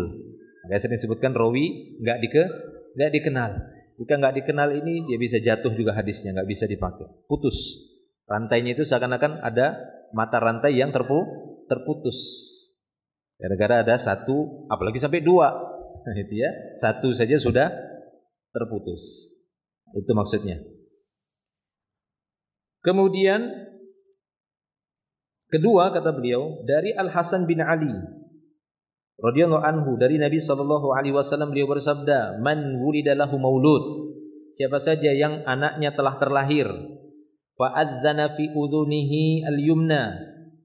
Makanya sering disebutkan rawi nggak dikenal. Jika nggak dikenal ini, dia bisa jatuh juga hadisnya, nggak bisa dipakai, putus. Rantainya itu seakan-akan ada mata rantai yang terputus. Gara-gara ada satu, apalagi sampai dua, itu ya, satu saja sudah terputus. Itu maksudnya. Kemudian kedua kata beliau dari Al Hasan bin Ali radhiyallahu anhu, dari Nabi SAW beliau bersabda, man wulida lahu maulud, siapa saja yang anaknya telah terlahir, fa'adzana fi udhunihi al-yumna,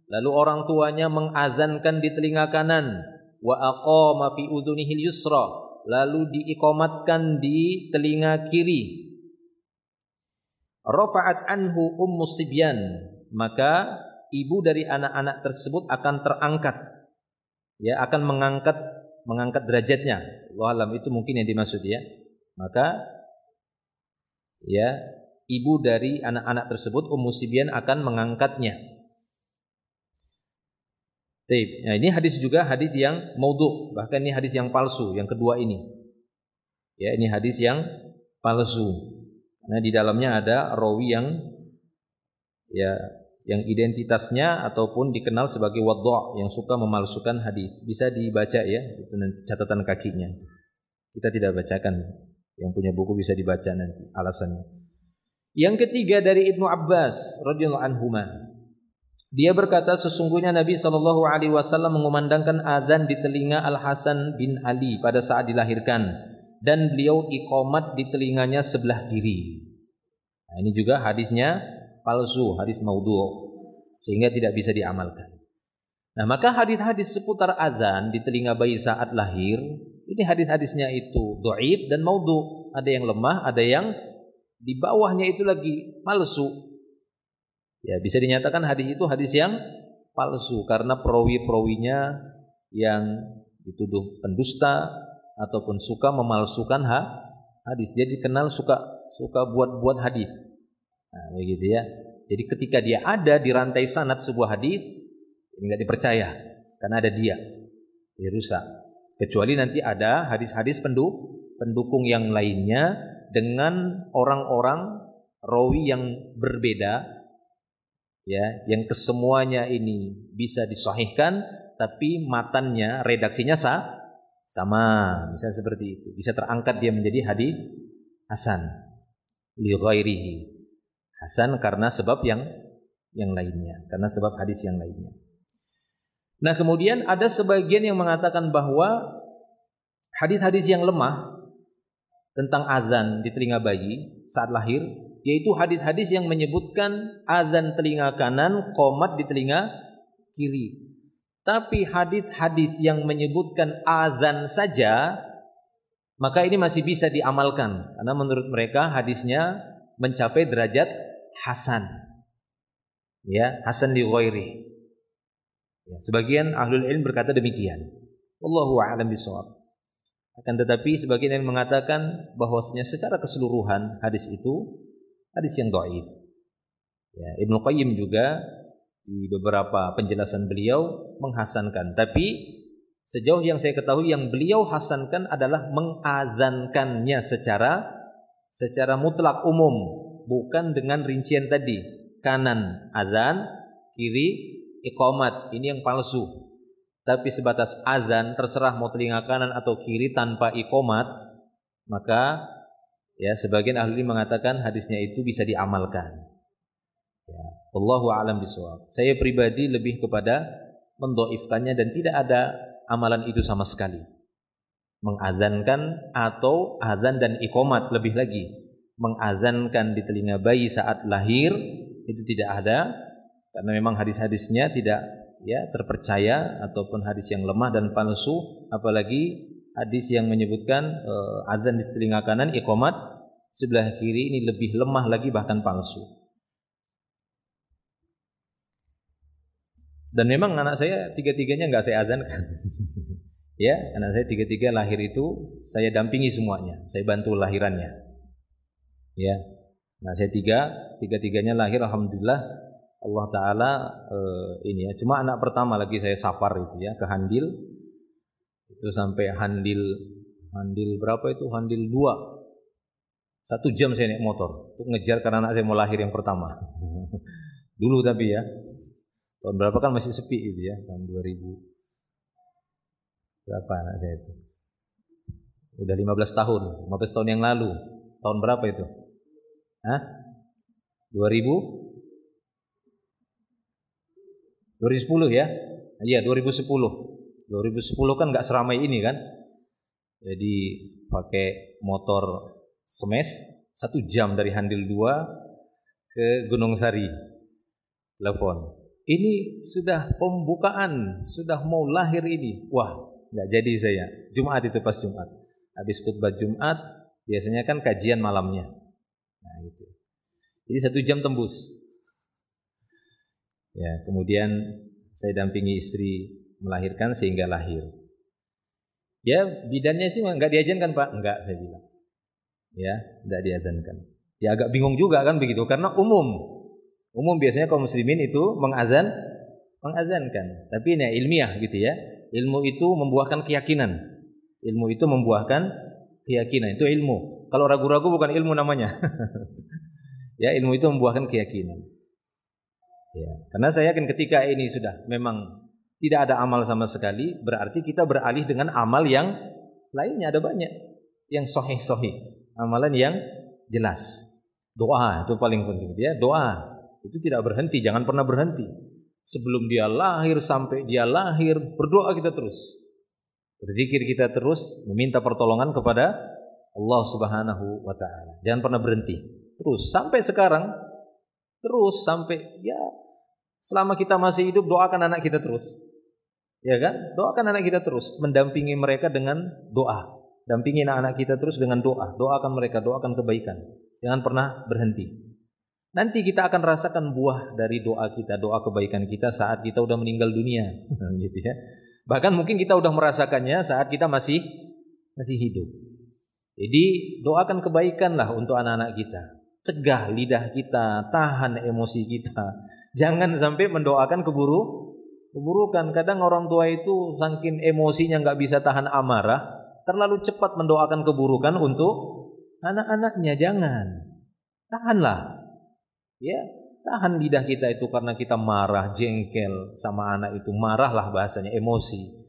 lalu orang tuanya mengazankan di telinga kanan, wa aqama fi udhunihi al-yusra, lalu diiqamatkan di telinga kiri, rafa'at anhu ummus sibyan, maka ibu dari anak-anak tersebut akan terangkat, ya, akan mengangkat derajatnya. Allah alam itu mungkin yang dimaksud, ya. Maka ya, ibu dari anak-anak tersebut, Ummu Sibyan, akan mengangkatnya. Nah, ini hadis juga hadis yang maudhu', bahkan ini hadis yang palsu, yang kedua ini. Ya, ini hadis yang palsu. Nah, di dalamnya ada rawi yang, ya, yang identitasnya ataupun dikenal sebagai wadha', yang suka memalsukan hadis. Bisa dibaca, ya, itu nanti catatan kakinya. Kita tidak bacakan. Yang punya buku bisa dibaca nanti alasannya. Yang ketiga dari Ibnu Abbas radhiyallahu anhuma, dia berkata sesungguhnya Nabi SAW mengumandangkan azan di telinga Al Hasan bin Ali pada saat dilahirkan, dan beliau iqamat di telinganya sebelah kiri. Nah, ini juga hadisnya palsu, hadis maudhu', sehingga tidak bisa diamalkan. Nah, maka hadis-hadis seputar azan di telinga bayi saat lahir, ini hadis-hadisnya itu dhaif dan maudhu', ada yang lemah, ada yang di bawahnya itu lagi palsu. Ya, bisa dinyatakan hadis itu hadis yang palsu karena perawi-perawinya yang dituduh pendusta ataupun suka memalsukan hadis. Dia dikenal suka buat-buat hadis. Nah, begitu ya. Jadi ketika dia ada di rantai sanad sebuah hadis, ini enggak dipercaya karena ada dia rusak. Kecuali nanti ada hadis-hadis pendukung yang lainnya dengan orang-orang rawi yang berbeda, ya, yang kesemuanya ini bisa disahihkan, tapi matannya, redaksinya sama, misalnya seperti itu, bisa terangkat dia menjadi hadis hasan li ghairihi, Hasan karena sebab yang lainnya, karena sebab hadis yang lainnya. Nah, kemudian ada sebagian yang mengatakan bahwa hadis-hadis yang lemah tentang azan di telinga bayi saat lahir, yaitu hadis-hadis yang menyebutkan azan telinga kanan, qomat di telinga kiri. Tapi hadis-hadis yang menyebutkan azan saja, maka ini masih bisa diamalkan, karena menurut mereka hadisnya mencapai derajat hasan. Ya, hasan li ghairi. Ya, sebagian ahlul ilm berkata demikian. Wallahu a'lam bishawab. Akan tetapi sebagian yang mengatakan bahwasanya secara keseluruhan hadis itu hadis yang dhaif. Ya, Ibnu Qayyim juga di beberapa penjelasan beliau menghasankan, tapi sejauh yang saya ketahui yang beliau hasankan adalah mengazankannya secara mutlak umum, bukan dengan rincian tadi, kanan azan, kiri iqamat, ini yang palsu. Tapi sebatas azan, terserah mau telinga kanan atau kiri tanpa iqamat, maka ya sebagian ahli mengatakan hadisnya itu bisa diamalkan. Ya, Allahu a'lam bishawab. Saya pribadi lebih kepada mendhaifkannya dan tidak ada amalan itu sama sekali. Mengazankan atau azan dan iqamat, lebih lagi mengazankan di telinga bayi saat lahir itu tidak ada, karena memang hadis-hadisnya tidak ya terpercaya ataupun hadis yang lemah dan palsu, apalagi hadis yang menyebutkan azan di telinga kanan, iqamat sebelah kiri, ini lebih lemah lagi bahkan palsu. Dan memang anak saya tiga-tiganya enggak saya azankan. Ya, anak saya tiga-tiga lahir itu saya dampingi semuanya, saya bantu lahirannya. Ya, nah saya tiga-tiganya lahir, alhamdulillah Allah Ta'ala ini ya. Cuma anak pertama lagi saya safar itu ya ke Handil, itu sampai Handil berapa itu, Handil 2, 1 jam saya naik motor untuk ngejar karena anak saya mau lahir yang pertama. Dulu tapi ya tahun berapa kan masih sepi itu ya, tahun 2000 berapa anak saya itu, udah 15 tahun yang lalu. Tahun berapa itu? 2010 ya? Iya 2010 kan nggak seramai ini kan. Jadi pakai motor smash 1 jam dari Handil 2 ke Gunung Sari, telepon. Ini sudah pembukaan, sudah mau lahir ini. Wah, nggak jadi saya. Jumat itu pas Jumat. Habis khutbah Jumat, biasanya kan kajian malamnya. Nah itu. Jadi 1 jam tembus. Ya, kemudian saya dampingi istri melahirkan sehingga lahir. Ya, bidannya sih nggak diazankan Pak, nggak saya bilang. Ya, nggak diazankan. Ya agak bingung juga kan begitu, karena umum biasanya kaum muslimin itu mengazankan. Tapi ini ilmiah gitu ya. Ilmu itu membuahkan keyakinan. Itu ilmu. Kalau ragu-ragu bukan ilmu namanya. Ya, ilmu itu membuahkan keyakinan. Ya, karena saya yakin ketika ini sudah memang tidak ada amal sama sekali, berarti kita beralih dengan amal yang lainnya, ada banyak yang sahih, amalan yang jelas. Doa itu paling penting ya, doa itu tidak berhenti, jangan pernah berhenti. Sebelum dia lahir sampai dia lahir, berdoa kita terus, berzikir kita terus, meminta pertolongan kepada Allah Subhanahu wa Ta'ala. Jangan pernah berhenti, terus sampai sekarang, terus sampai ya selama kita masih hidup, doakan anak kita terus, ya kan? Doakan anak kita terus, mendampingi mereka dengan doa, dampingi anak kita terus dengan doa, doakan mereka, doakan kebaikan, jangan pernah berhenti. Nanti kita akan rasakan buah dari doa kita, doa kebaikan kita saat kita udah meninggal dunia, gitu ya. Bahkan mungkin kita udah merasakannya saat kita masih hidup. Jadi doakan kebaikanlah untuk anak-anak kita. Cegah lidah kita, tahan emosi kita. Jangan sampai mendoakan keburukan. Kadang orang tua itu saking emosinya nggak bisa tahan amarah, terlalu cepat mendoakan keburukan untuk anak-anaknya. Jangan, tahanlah. Ya, tahan lidah kita itu karena kita marah, jengkel sama anak itu, marahlah bahasanya, emosi.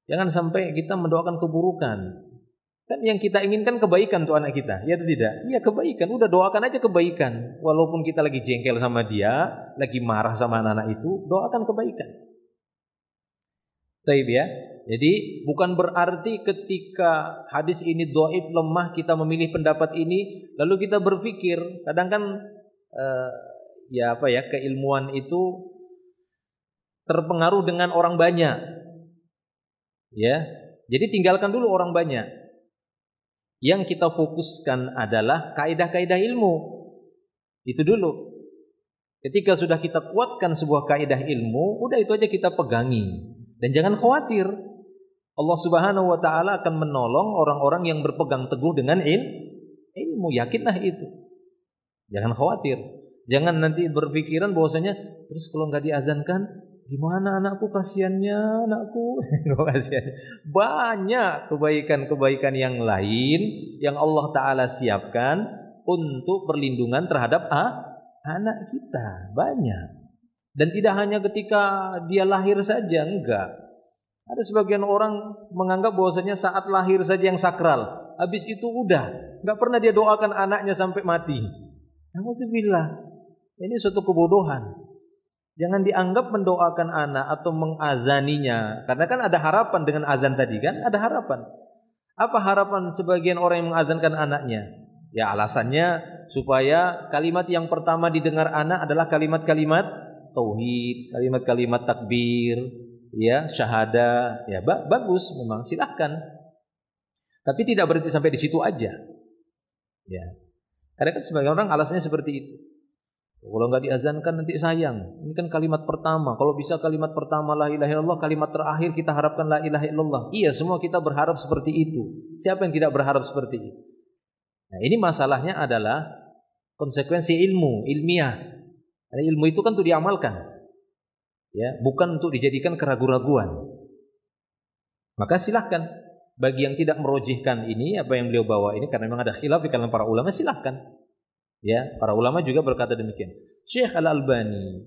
Jangan sampai kita mendoakan keburukan. Kan yang kita inginkan kebaikan untuk anak kita, ya atau tidak? Iya kebaikan, udah doakan aja kebaikan. Walaupun kita lagi jengkel sama dia, lagi marah sama anak-anak itu, doakan kebaikan. Taib ya. Jadi bukan berarti ketika hadis ini dhaif, lemah, kita memilih pendapat ini, lalu kita berpikir, kadang kan keilmuan itu terpengaruh dengan orang banyak. Ya. Jadi tinggalkan dulu orang banyak. Yang kita fokuskan adalah kaidah-kaidah ilmu. Itu dulu. Ketika sudah kita kuatkan sebuah kaidah ilmu, udah itu aja kita pegangi. Dan jangan khawatir. Allah Subhanahu wa taala akan menolong orang-orang yang berpegang teguh dengan ilmu. Yakinlah itu. Jangan khawatir. Jangan nanti berpikiran bahwasanya terus kalau enggak diazankan gimana anakku, kasihannya anakku. Kasihan. Banyak kebaikan-kebaikan yang lain yang Allah Ta'ala siapkan untuk perlindungan terhadap anak kita. Banyak. Dan tidak hanya ketika dia lahir saja, enggak. Ada sebagian orang menganggap bahwasanya saat lahir saja yang sakral. Habis itu udah. Enggak pernah dia doakan anaknya sampai mati. Alhamdulillah. Ini suatu kebodohan. Jangan dianggap mendoakan anak atau mengazaninya. Karena kan ada harapan dengan azan tadi kan? Ada harapan. Apa harapan sebagian orang yang mengazankan anaknya? Ya alasannya supaya kalimat yang pertama didengar anak adalah kalimat-kalimat tauhid, kalimat-kalimat takbir, ya syahada. Ya bagus memang, silahkan. Tapi tidak berhenti sampai di situ aja. Ya. Karena kan sebagian orang alasannya seperti itu. Kalau nggak diazankan nanti sayang. Ini kan kalimat pertama. Kalau bisa kalimat pertama la ilaha illallah, kalimat terakhir kita harapkan la ilaha illallah. Iya, semua kita berharap seperti itu. Siapa yang tidak berharap seperti itu? Nah, ini masalahnya adalah konsekuensi ilmiah. Karena ilmu itu kan untuk diamalkan. Ya, bukan untuk dijadikan keraguan-raguan. Maka silahkan bagi yang tidak merojihkan ini apa yang beliau bawa ini, karena memang ada khilaf di kalangan para ulama, silahkan. Ya, para ulama juga berkata demikian. Syekh Al-Albani,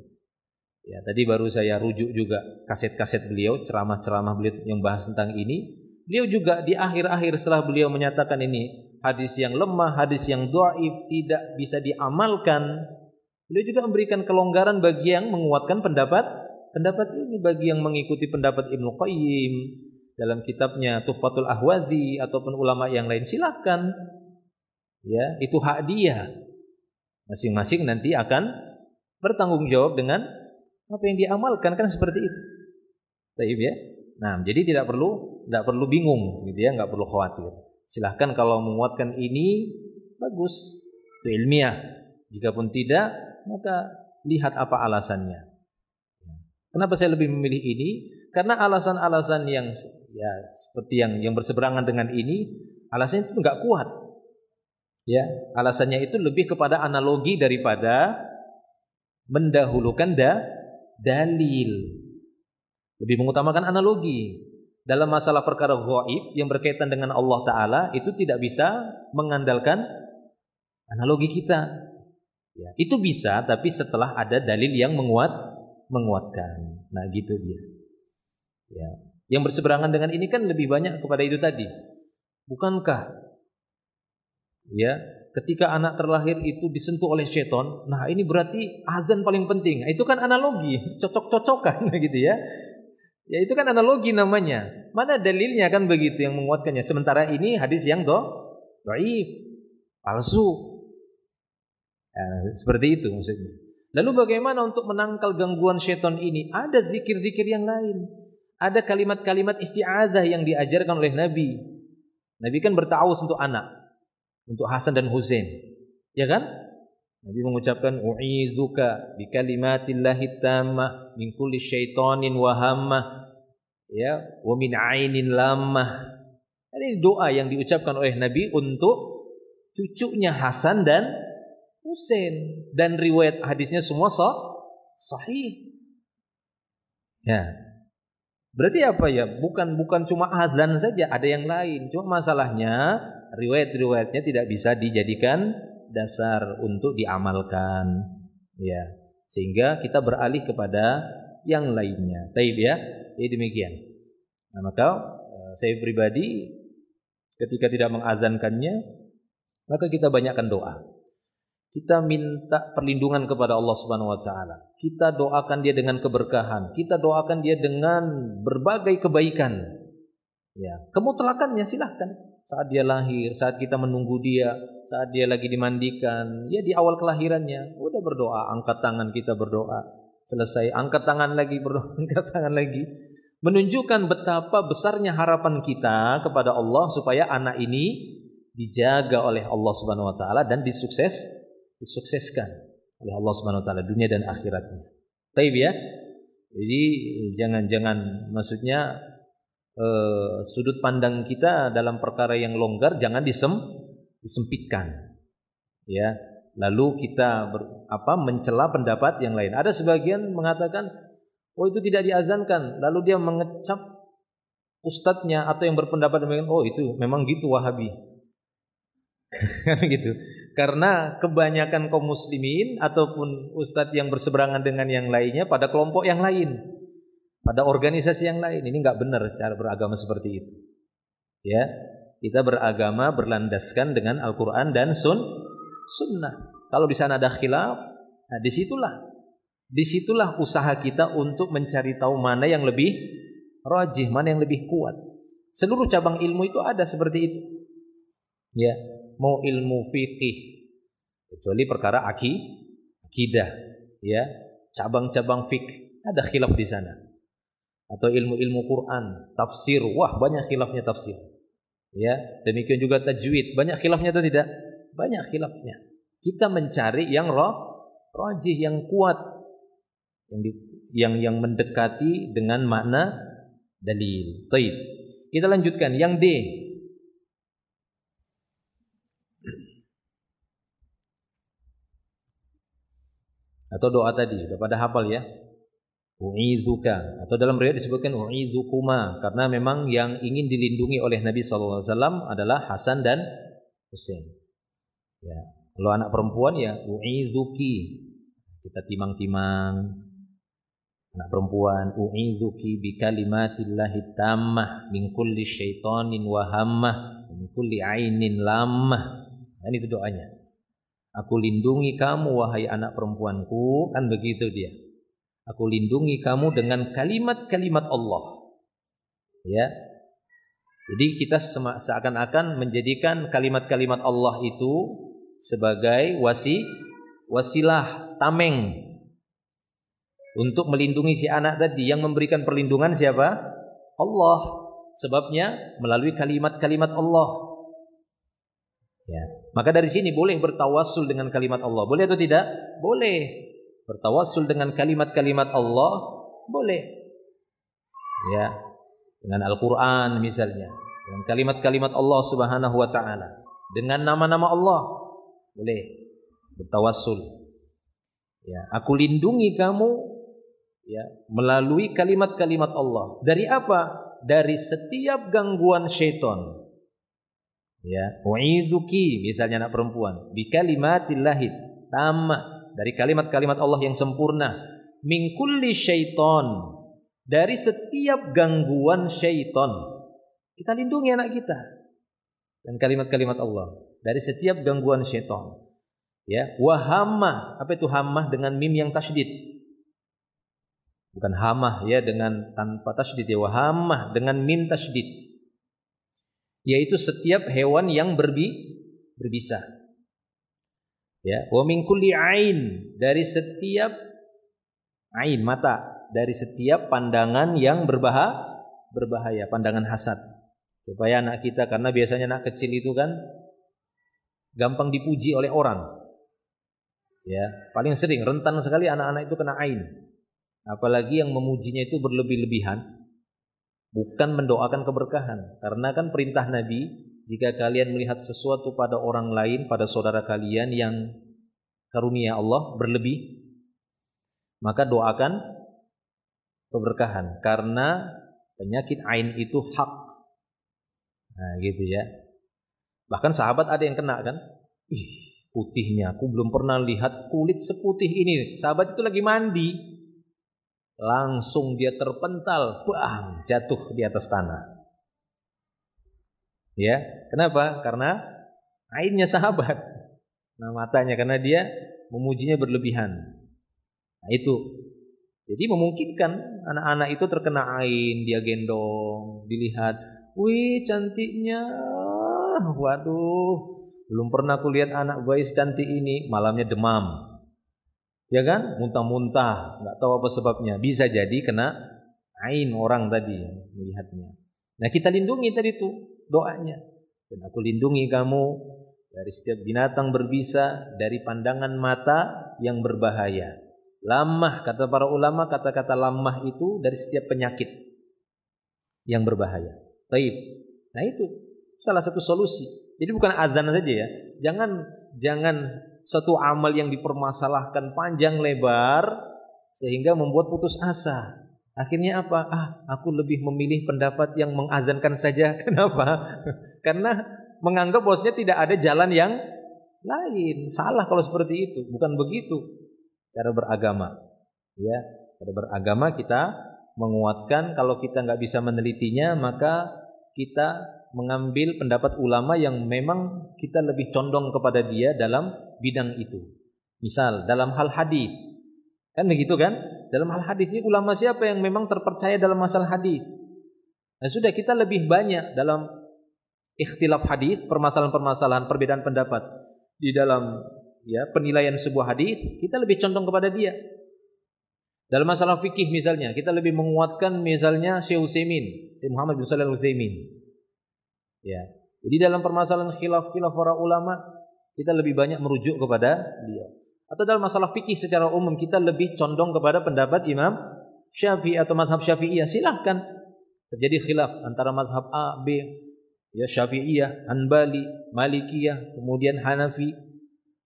ya tadi baru saya rujuk juga kaset-kaset beliau, ceramah-ceramah beliau yang bahas tentang ini. Beliau juga di akhir-akhir setelah beliau menyatakan ini hadis yang lemah, hadis yang dhaif, tidak bisa diamalkan, beliau juga memberikan kelonggaran bagi yang menguatkan pendapat ini, bagi yang mengikuti pendapat Ibnu Qayyim dalam kitabnya Tuhfatul Ahwazi ataupun ulama yang lain, silahkan. Ya, itu hak dia. Masing-masing nanti akan bertanggung jawab dengan apa yang diamalkan, kan seperti itu. Baik ya. Nah, jadi tidak perlu bingung gitu ya, enggak perlu khawatir. Silahkan kalau menguatkan ini bagus, itu ilmiah. Jikapun tidak, maka lihat apa alasannya. Kenapa saya lebih memilih ini? Karena alasan-alasan yang ya seperti yang berseberangan dengan ini, alasannya itu enggak kuat. Ya, alasannya itu lebih kepada analogi daripada mendahulukan dalil. Lebih mengutamakan analogi. Dalam masalah perkara ghaib yang berkaitan dengan Allah Ta'ala, itu tidak bisa mengandalkan analogi kita. Ya, itu bisa, tapi setelah ada dalil yang menguatkan. Nah gitu dia. Ya. Yang berseberangan dengan ini kan lebih banyak kepada itu tadi. Bukankah ya, ketika anak terlahir itu disentuh oleh syaitan, nah ini berarti azan paling penting. Itu kan analogi, cocok-cocokan gitu ya. Ya itu kan analogi namanya. Mana dalilnya kan begitu yang menguatkannya. Sementara ini hadis yang dhaif, palsu. Ya, seperti itu maksudnya. Lalu bagaimana untuk menangkal gangguan syaitan ini? Ada zikir-zikir yang lain. Ada kalimat-kalimat isti'adzah yang diajarkan oleh Nabi. Nabi kan bertawuz untuk anak. Untuk Hasan dan Husain, ya kan? Nabi mengucapkan u'izuka bi kalimatillahi tammah min kulli syaitanin wa hammah, ya, wa min ainin lammah. Ini doa yang diucapkan oleh Nabi untuk cucunya Hasan dan Husain, dan riwayat hadisnya semua sahih. Ya. Berarti apa ya? Bukan cuma azan saja, ada yang lain. Cuma masalahnya riwayat-riwayatnya tidak bisa dijadikan dasar untuk diamalkan, ya, sehingga kita beralih kepada yang lainnya. Taib ya, jadi demikian. Nah, maka saya pribadi ketika tidak mengazankannya, maka kita banyakkan doa. Kita minta perlindungan kepada Allah Subhanahu wa taala. Kita doakan dia dengan keberkahan. Kita doakan dia dengan berbagai kebaikan. Ya, kemutlakannya silahkan. Saat dia lahir, saat kita menunggu dia, saat dia lagi dimandikan, ya di awal kelahirannya, udah berdoa, angkat tangan kita berdoa. Selesai, angkat tangan lagi berdoa, angkat tangan lagi. Menunjukkan betapa besarnya harapan kita kepada Allah supaya anak ini dijaga oleh Allah Subhanahu wa taala dan disukseskan oleh Allah Subhanahu wa taala dunia dan akhiratnya. Taib ya. Jadi jangan maksudnya sudut pandang kita dalam perkara yang longgar jangan disempitkan. Ya. Lalu kita mencela pendapat yang lain. Ada sebagian mengatakan, "Oh, itu tidak diazankan." Lalu dia mengecap ustadznya atau yang berpendapat demikian, "Oh, itu memang gitu Wahabi." Kan gitu. Karena kebanyakan kaum muslimin ataupun ustadz yang berseberangan dengan yang lainnya pada kelompok yang lain, pada organisasi yang lain. Ini enggak benar cara beragama seperti itu. Ya, kita beragama berlandaskan dengan Al-Qur'an dan sunnah. Kalau di sana ada khilaf, nah disitulah usaha kita untuk mencari tahu mana yang lebih rajih, mana yang lebih kuat. Seluruh cabang ilmu itu ada seperti itu. Ya, mau ilmu fikih, kecuali perkara akidah, ya, cabang-cabang fikih ada khilaf di sana. Atau ilmu-ilmu Quran, tafsir, wah banyak khilafnya tafsir. Ya, demikian juga tajwid, banyak khilafnya atau tidak? Banyak khilafnya. Kita mencari yang rajih, yang kuat, yang mendekati dengan makna dalil. Baik. Kita lanjutkan yang D. Atau doa tadi, udah pada hafal ya? U'izuka, atau dalam riwayat disebutkan u'izukuma, karena memang yang ingin dilindungi oleh Nabi SAW adalah Hasan dan Husain. Ya, kalau anak perempuan ya u'izuki, kita timang-timang. Anak perempuan, u'izuki bi kalimatillahi tammah min kulli syaitanin wa hammah min kulli ainin lammah. Dan itu doanya. Aku lindungi kamu wahai anak perempuanku, kan begitu dia. Aku lindungi kamu dengan kalimat-kalimat Allah. Ya. Jadi kita seakan-akan menjadikan kalimat-kalimat Allah itu sebagai wasilah tameng untuk melindungi si anak tadi. Yang memberikan perlindungan siapa? Allah. Sebabnya melalui kalimat-kalimat Allah. Ya. Maka dari sini boleh bertawassul dengan kalimat Allah. Boleh atau tidak? Boleh. Bertawassul dengan kalimat-kalimat Allah boleh. Ya. Dengan Al-Qur'an misalnya, dengan kalimat-kalimat Allah Subhanahu wa taala, dengan nama-nama Allah boleh bertawassul. Ya, aku lindungi kamu ya melalui kalimat-kalimat Allah. Dari apa? Dari setiap gangguan syaitan. Ya, u'izuki misalnya anak perempuan, bi kalimatillahi tammah, dari kalimat-kalimat Allah yang sempurna, min kulli syaiton, dari setiap gangguan syaitan. Kita lindungi anak kita dan kalimat-kalimat Allah dari setiap gangguan syaitan. Ya, wa hammah, apa itu hammah dengan mim yang tasydid? Bukan hamah ya dengan tanpa tasydid ya, wa hammah dengan mim tasydid. Yaitu setiap hewan yang berbisa. Ya, wa min kulli ain, dari setiap ain mata, dari setiap pandangan yang berbahaya, pandangan hasad. Supaya anak kita, karena biasanya anak kecil itu kan gampang dipuji oleh orang. Ya, paling sering rentan sekali anak-anak itu kena ain. Apalagi yang memujinya itu berlebih-lebihan. Bukan mendoakan keberkahan. Karena kan perintah Nabi, jika kalian melihat sesuatu pada orang lain, pada saudara kalian yang karunia Allah berlebih, maka doakan keberkahan. Karena penyakit ain itu hak. Nah gitu ya. Bahkan sahabat ada yang kena kan. Putihnya, aku belum pernah lihat kulit seputih ini. Sahabat itu lagi mandi. Langsung dia terpental, bang, jatuh di atas tanah. Ya, kenapa? Karena ainnya sahabat. Nah, matanya karena dia memujinya berlebihan. Nah, itu. Jadi memungkinkan anak-anak itu terkena ain, dia gendong, dilihat, wih cantiknya, waduh, belum pernah aku lihat anak bayi secantik ini, malamnya demam, ya kan, muntah-muntah, nggak tahu apa sebabnya, bisa jadi kena ain orang tadi melihatnya. Nah kita lindungi tadi tuh doanya, dan aku lindungi kamu dari setiap binatang berbisa, dari pandangan mata yang berbahaya. Lamah, kata para ulama, kata-kata lamah itu dari setiap penyakit yang berbahaya. Baik. Nah itu salah satu solusi. Jadi bukan azan saja ya. Jangan satu amal yang dipermasalahkan panjang lebar sehingga membuat putus asa. Akhirnya apa? Aku lebih memilih pendapat yang mengazankan saja. Kenapa? Karena menganggap bahwasanya tidak ada jalan yang lain. Salah kalau seperti itu. Bukan begitu cara beragama. Ya, cara beragama kita menguatkan, kalau kita nggak bisa menelitinya maka kita mengambil pendapat ulama yang memang kita lebih condong kepada dia dalam bidang itu. Misal dalam hal hadis, kan begitu kan? Dalam hal hadis ini ulama siapa yang memang terpercaya dalam masalah hadis? Nah sudah, kita lebih banyak dalam ikhtilaf hadis, permasalahan-permasalahan perbedaan pendapat di dalam penilaian sebuah hadis, kita lebih condong kepada dia. Dalam masalah fikih misalnya, kita lebih menguatkan misalnya Syekh Utsaimin, Syekh Muhammad bin Shalih Al-Utsaimin. Ya. Jadi dalam permasalahan khilaf-khilaf para ulama, kita lebih banyak merujuk kepada dia. Atau dalam masalah fikih secara umum, kita lebih condong kepada pendapat Imam Syafi'i atau mazhab Syafi'iyah. Silahkan. Terjadi khilaf antara mazhab A, B, ya Syafi'iyah, Hanbali, Malikiyah, kemudian Hanafi.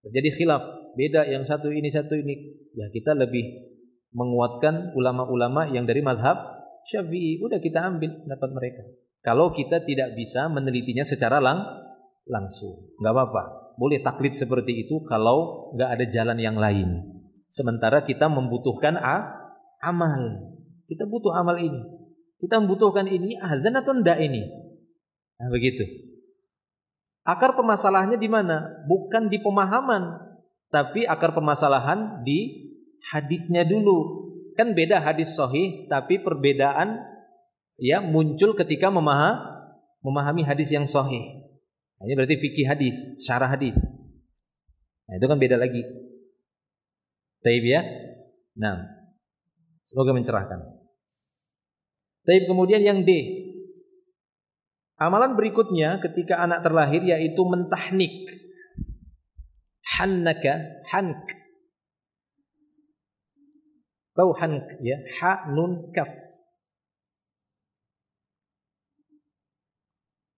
Terjadi khilaf, beda yang satu ini. Ya kita lebih menguatkan ulama-ulama yang dari mazhab Syafi'i. Udah kita ambil pendapat mereka. Kalau kita tidak bisa menelitinya secara langsung, nggak apa-apa. Boleh taklid seperti itu kalau nggak ada jalan yang lain. Sementara kita membutuhkan amal. Kita butuh amal ini. Kita membutuhkan ini, azan atau enggak ini? Nah begitu. Akar permasalahannya di mana? Bukan di pemahaman, tapi akar permasalahan di hadisnya dulu. Kan beda hadis sahih, tapi perbedaan muncul ketika memahami hadis yang sahih. Nah, ini berarti fikih hadis, syarah hadis. Nah, itu kan beda lagi. Taib ya. Nah, semoga mencerahkan. Taib, kemudian yang D. Amalan berikutnya ketika anak terlahir yaitu mentahnik. Hank. Tahu hank ya? Ha nun kaf.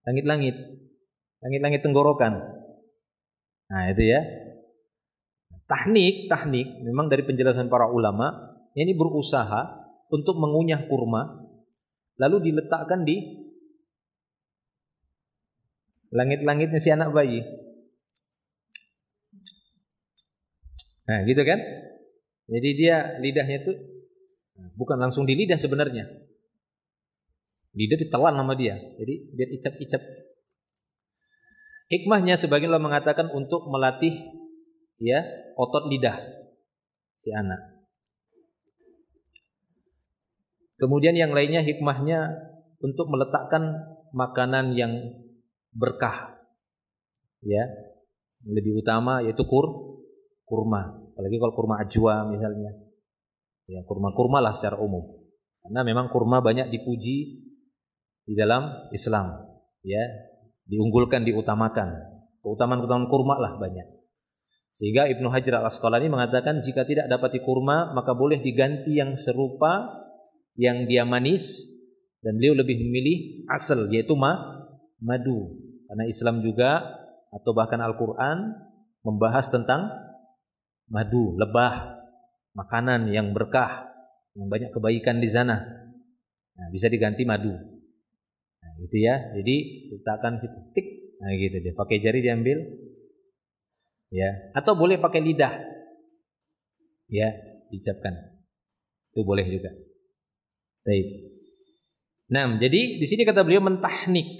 Langit-langit tenggorokan. Nah, itu ya. Tahnik memang dari penjelasan para ulama, ini berusaha untuk mengunyah kurma lalu diletakkan di langit-langitnya si anak bayi. Nah, gitu kan? Jadi dia lidahnya itu bukan langsung di lidah sebenarnya. Lidah ditelan sama dia. Jadi biar icap-icap. Hikmahnya sebagian ulama mengatakan untuk melatih otot lidah si anak. Kemudian yang lainnya hikmahnya untuk meletakkan makanan yang berkah. Ya. Lebih utama yaitu kurma. Apalagi kalau kurma ajwa misalnya. Ya, kurma lah secara umum. Karena memang kurma banyak dipuji di dalam Islam, ya, diunggulkan, diutamakan. Keutamaan kurma lah banyak. Sehingga Ibnu Hajar Al-Asqalani mengatakan jika tidak dapati kurma maka boleh diganti yang serupa yang dia manis, dan beliau lebih memilih asal yaitu madu. Karena Islam juga atau bahkan Al-Qur'an membahas tentang madu, lebah, makanan yang berkah, yang banyak kebaikan di sana. Nah, bisa diganti madu. Nah, gitu ya. Jadi letakkan situ, tik. Nah, gitu dia. Pakai jari diambil. Ya, atau boleh pakai lidah. Ya, diucapkan. Itu boleh juga. Baik. Nah, jadi di sini kata beliau mentahnik.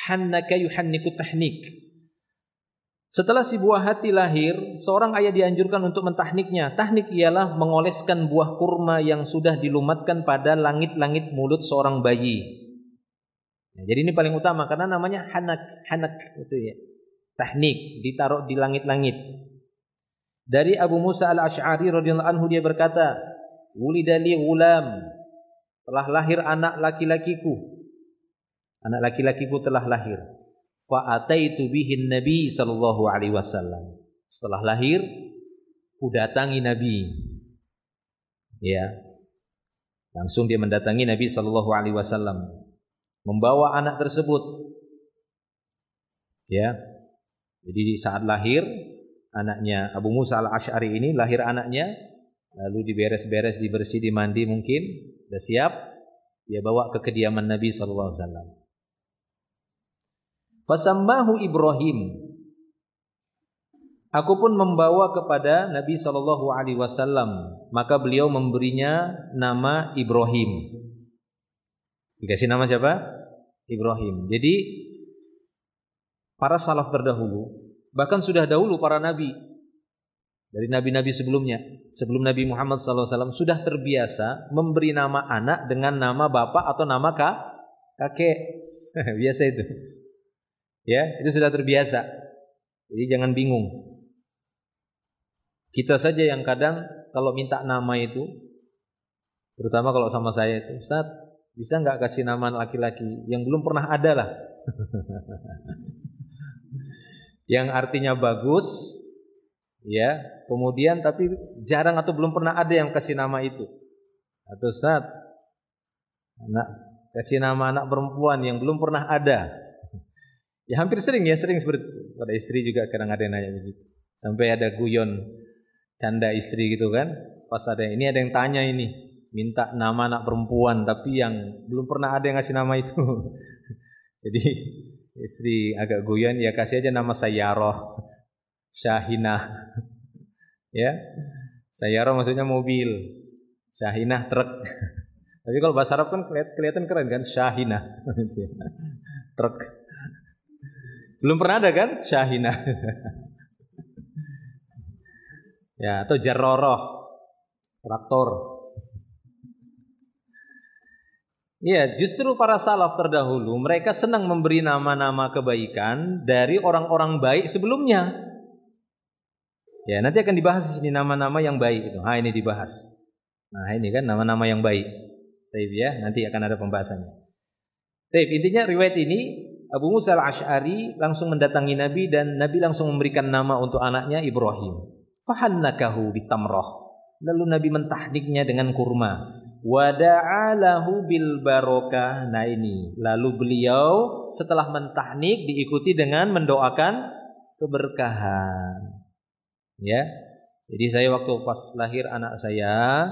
hannaka yuhanniku tahnik. Setelah si buah hati lahir, seorang ayah dianjurkan untuk mentahniknya. Tahnik ialah mengoleskan buah kurma yang sudah dilumatkan pada langit-langit mulut seorang bayi. Nah, jadi ini paling utama karena namanya hanak itu ya. Tahnik, ditaruh di langit-langit. Dari Abu Musa al-Asy'ari radhiyallahu anhu dia berkata, "Wulida li ghulam." Telah lahir anak laki-lakiku. Anak laki-lakiku telah lahir. Fa'ataitu bihin Nabi sallallahu alaihi wasallam. Setelah lahir, ku datangi Nabi. Ya. Langsung dia mendatangi Nabi sallallahu alaihi wasallam, membawa anak tersebut. Ya. Jadi saat lahir anaknya Abu Musa al-Asy'ari ini, lahir anaknya, lalu diberes-beres, dibersih, dimandi mungkin, sudah siap, dia bawa ke kediaman Nabi sallallahu alaihi wasallam. Fasammahu Ibrahim. Aku pun membawa kepada Nabi sallallahu alaihi wasallam, maka beliau memberinya nama Ibrahim. Dikasih nama siapa? Ibrahim. Jadi para salaf terdahulu, bahkan sudah dahulu para nabi, dari nabi-nabi sebelumnya, sebelum Nabi Muhammad SAW, sudah terbiasa memberi nama anak dengan nama bapak atau nama kakek. Biasa itu. Ya, itu sudah terbiasa. Jadi jangan bingung. Kita saja yang kadang kalau minta nama itu, terutama kalau sama saya itu, Ustaz, bisa nggak kasih nama laki-laki yang belum pernah ada lah. Yang artinya bagus, ya, kemudian tapi jarang atau belum pernah ada yang kasih nama itu. Atau Ustaz, kasih nama anak perempuan yang belum pernah ada. Ya hampir sering seperti itu. Pada istri juga kadang ada yang nanya begitu. Sampai ada guyon canda istri gitu kan. Pas ada ini ada yang tanya ini, minta nama anak perempuan tapi yang belum pernah ada yang ngasih nama itu. Jadi istri agak guyon, ya kasih aja nama Sayyarah, Syahinah. Ya. Sayyarah maksudnya mobil, Syahinah truk. Tapi kalau bahasa Arab kan kelihatan keren kan, Syahinah. Truk. Belum pernah ada kan Syahinah. Ya, atau Jarroroh, traktor. Ya, justru para salaf terdahulu mereka senang memberi nama-nama kebaikan dari orang-orang baik sebelumnya. Ya, nanti akan dibahas di sini nama-nama yang baik itu. Ini dibahas. Nah, ini kan nama-nama yang baik. Baik ya, nanti akan ada pembahasannya. Baik, intinya riwayat ini Abu Musa al-Asy'ari langsung mendatangi Nabi dan Nabi langsung memberikan nama untuk anaknya Ibrahim. Fahannakahu bitamrah. Lalu Nabi mentahniknya dengan kurma. Wada'alahu bil barokah. Nah ini, lalu beliau setelah mentahnik diikuti dengan mendoakan keberkahan. Ya. Jadi saya waktu pas lahir anak saya,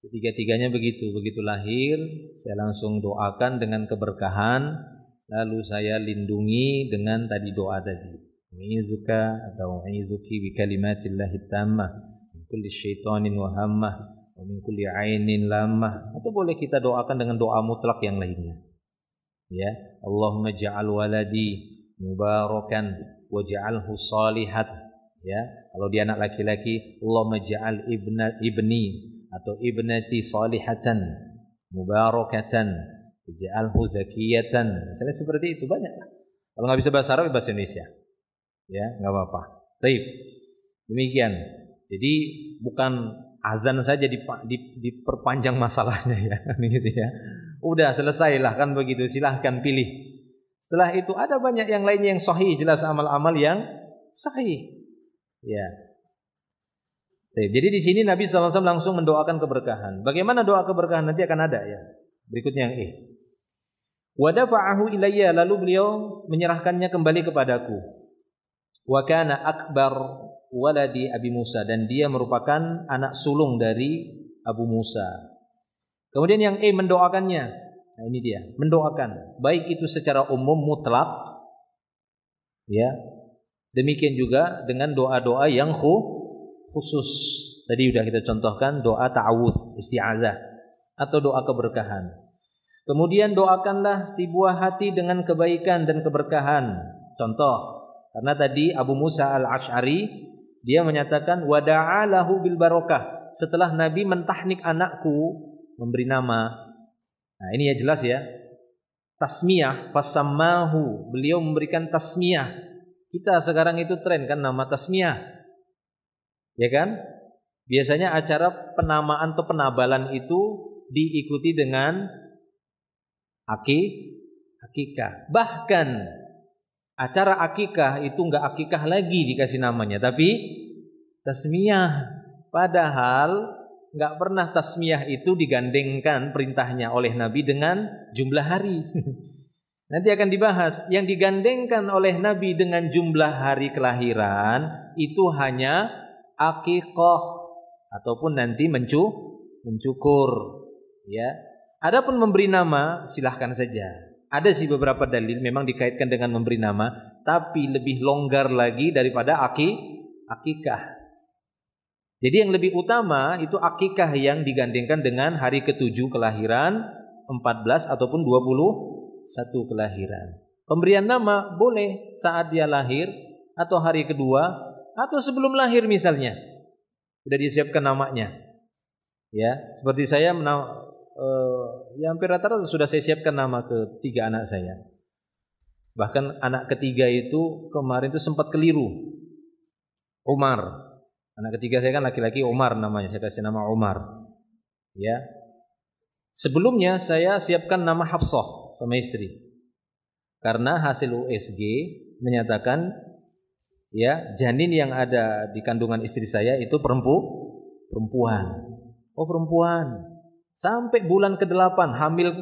ketiga-tiganya begitu lahir, saya langsung doakan dengan keberkahan. Lalu saya lindungi dengan tadi doa tadi. U'izuka atau u'izuki bi kalimatillahi tammah min kulli syaitanin wa hammah wa min kulli ainin lammah. Atau boleh kita doakan dengan doa mutlak yang lainnya. Ya, Allahumma ja'al waladi mubarakan waj'alhu salihat. Ya, kalau dia anak laki-laki, Allahumma ja'al ibni atau ibnati salihatan mubarakatan. Ja'alhu zakiyatan. Misalnya seperti itu banyak lah. Kalau nggak bisa bahasa Arab, bahasa Indonesia. Ya, nggak apa-apa. Baik. Demikian. Jadi bukan azan saja diperpanjang masalahnya ya, gitu ya. Udah selesailah kan begitu. Silahkan pilih. Setelah itu ada banyak yang lainnya yang sahih, jelas amal-amal yang sahih. Ya. Baik. Jadi di sini Nabi SAW langsung mendoakan keberkahan. Bagaimana doa keberkahan nanti akan ada ya. Berikutnya yang Wadafa'ahu ilayya, lalu beliau menyerahkannya kembali kepadaku. Wa kana akbar waladi Abi Musa, dan dia merupakan anak sulung dari Abu Musa. Kemudian yang mendoakannya. Nah ini dia, mendoakan baik itu secara umum mutlak, ya. Demikian juga dengan doa-doa yang khusus. Tadi sudah kita contohkan doa ta'awudz, isti'azah atau doa keberkahan. Kemudian doakanlah si buah hati dengan kebaikan dan keberkahan. Contoh, karena tadi Abu Musa al-Asy'ari dia menyatakan wada'a lahu bil barakah. Setelah Nabi mentahnik anakku, memberi nama. Nah, ini ya jelas ya. Tasmiyah, fasammahu. Beliau memberikan tasmiyah. Kita sekarang itu tren kan nama tasmiyah. Ya kan? Biasanya acara penamaan atau penabalan itu diikuti dengan akikah. Bahkan acara akikah itu enggak akikah lagi dikasih namanya, tapi tasmiyah. Padahal enggak pernah tasmiyah itu digandengkan perintahnya oleh Nabi dengan jumlah hari. Nanti akan dibahas. Yang digandengkan oleh Nabi dengan jumlah hari kelahiran itu hanya akikah ataupun nanti mencukur. Ya. Adapun memberi nama silahkan saja. Ada sih beberapa dalil memang dikaitkan dengan memberi nama, tapi lebih longgar lagi daripada akikah. Jadi yang lebih utama itu akikah yang digandengkan dengan hari ke-7 kelahiran, 14 ataupun 21 kelahiran. Pemberian nama boleh saat dia lahir atau hari kedua atau sebelum lahir misalnya. Sudah disiapkan namanya. Ya, seperti saya ya hampir rata-rata sudah saya siapkan nama ketiga anak saya. Bahkan anak ketiga itu kemarin itu sempat keliru. Umar. Anak ketiga saya kan laki-laki, Umar namanya. Saya kasih nama Umar. Ya. Sebelumnya saya siapkan nama Hafsah sama istri. Karena hasil USG menyatakan ya, janin yang ada di kandungan istri saya itu perempuan. Oh, perempuan. Sampai bulan ke-8, hamil